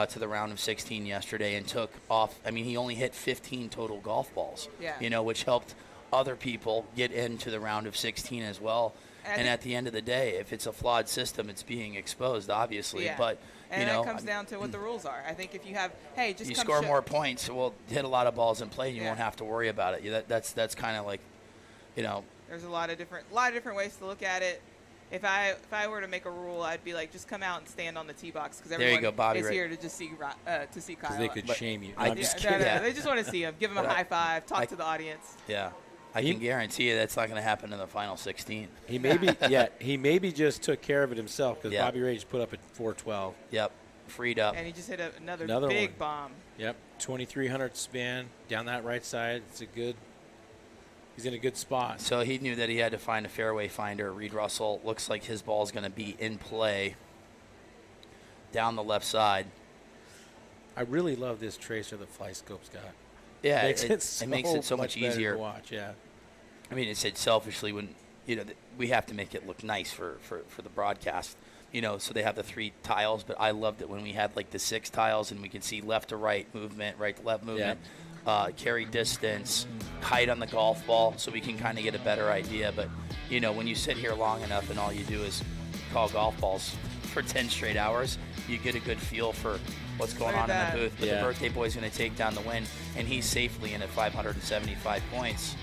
to the round of 16 yesterday and took off. I mean, he only hit 15 total golf balls, which helped other people get into the round of 16 as well. And at the end of the day, if it's a flawed system, it's being exposed, obviously. Yeah. But, and that comes down to what the rules are. I think if you have, hey, just you come score more points, well, hit a lot of balls in play, and you Yeah. won't have to worry about it. That's kind of like, There's a lot of different ways to look at it. If I were to make a rule, I'd be like, just come out and stand on the tee box because There you everyone go, Bobby is Ray. here to just see Kyle. Because they could shame you. No, I I'm just just kidding. Yeah. They just want to see him, give him a But high five, talk I- to the audience. Yeah. I can guarantee you that's not going to happen in the final 16. He maybe just took care of it himself because Bobby Ray just put up at 412. Yep. Freed up. And he just hit another Another big one. bomb. Yep, 2,300 span down that right side. It's a good He's in a good spot. So he knew that he had to find a fairway finder. Reed Russell looks like his ball is going to be in play down the left side. I really love this tracer that FlyScope's got. Yeah, Makes it makes it so much better easier to watch. Yeah. I mean, it said selfishly when, we have to make it look nice for the broadcast, so they have the 3 tiles, but I loved it when we had like the 6 tiles and we could see left to right movement, right to left movement, carry distance, height on the golf ball, so we can kind of get a better idea. But, when you sit here long enough and all you do is call golf balls for 10 straight hours, you get a good feel for what's going on in the booth. But the birthday boy's going to take down the win, and he's safely in at 575 points.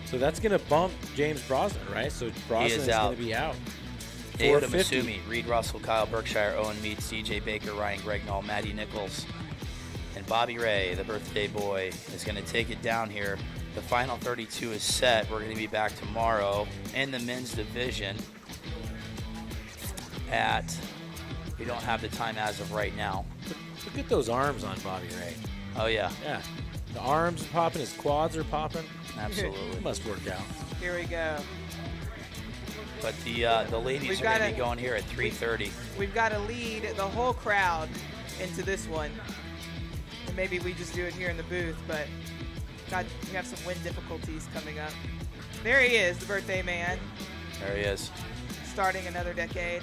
So that's going to bump James Brosnan, right? So Brosnan is going to be out. David Masumi, Reed Russell, Kyle Berkshire, Owen Meats, DJ Baker, Ryan Gregnall, Matty Nichols, and Bobby Ray, the birthday boy, is going to take it down here. The final 32 is set. We're going to be back tomorrow in the men's division we don't have the time as of right now. Look at those arms on Bobby Ray. Oh, yeah. Yeah. The arms are popping. His quads are popping. Absolutely. It must work out. Here we go. But the ladies are going to be going here at 3:30. We've got to lead the whole crowd into this one. And maybe we just do it here in the booth, but we have some wind difficulties coming up. There he is, the birthday man. There he is. Starting another decade.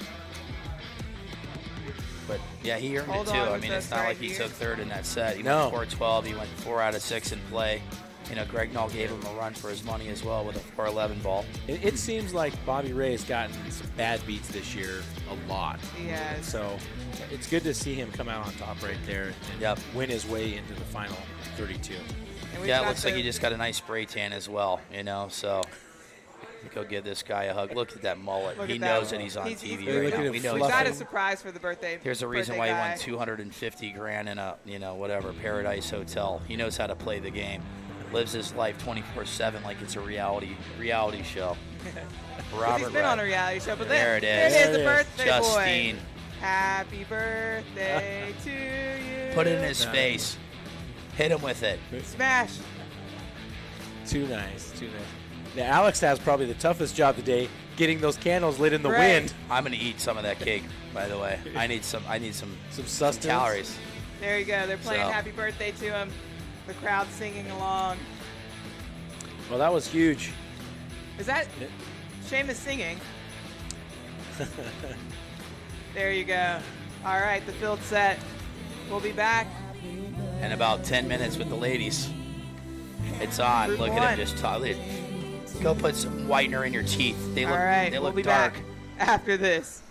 But, yeah, he earned it, too. I mean, it's not like he took third in that set. He went 4-12. He went 4 out of 6 in play. Gregnall gave him a run for his money as well with a 4-11 ball. It seems like Bobby Ray has gotten some bad beats this year a lot. He has. So it's good to see him come out on top right there and win his way into the final 32. Yeah, it looks like he just got a nice spray tan as well, so go give this guy a hug. Look at that mullet. He knows that he's on TV right now. We know he's got a surprise for the birthday. There's a reason why he won $250,000 in a Paradise Hotel. He knows how to play the game. Lives his life 24/7 like it's a reality show. He's been on a reality show, but there it is. There it is, the birthday Justine. boy. Happy birthday to you. Put it in his face. Hit him with it. Smash. Too nice. Now, Alex has probably the toughest job today, getting those candles lit in the wind. I'm going to eat some of that cake, by the way. I need some sustenance. Some calories. There you go. They're playing happy birthday to him. The crowd singing along. Well, that was huge. Is that Seamus singing? There you go. All right, the field set. We'll be back in about 10 minutes with the ladies. It's on. Group Look one. at him just go put some whitener in your teeth. They look, all right, they look we'll be dark. back after this.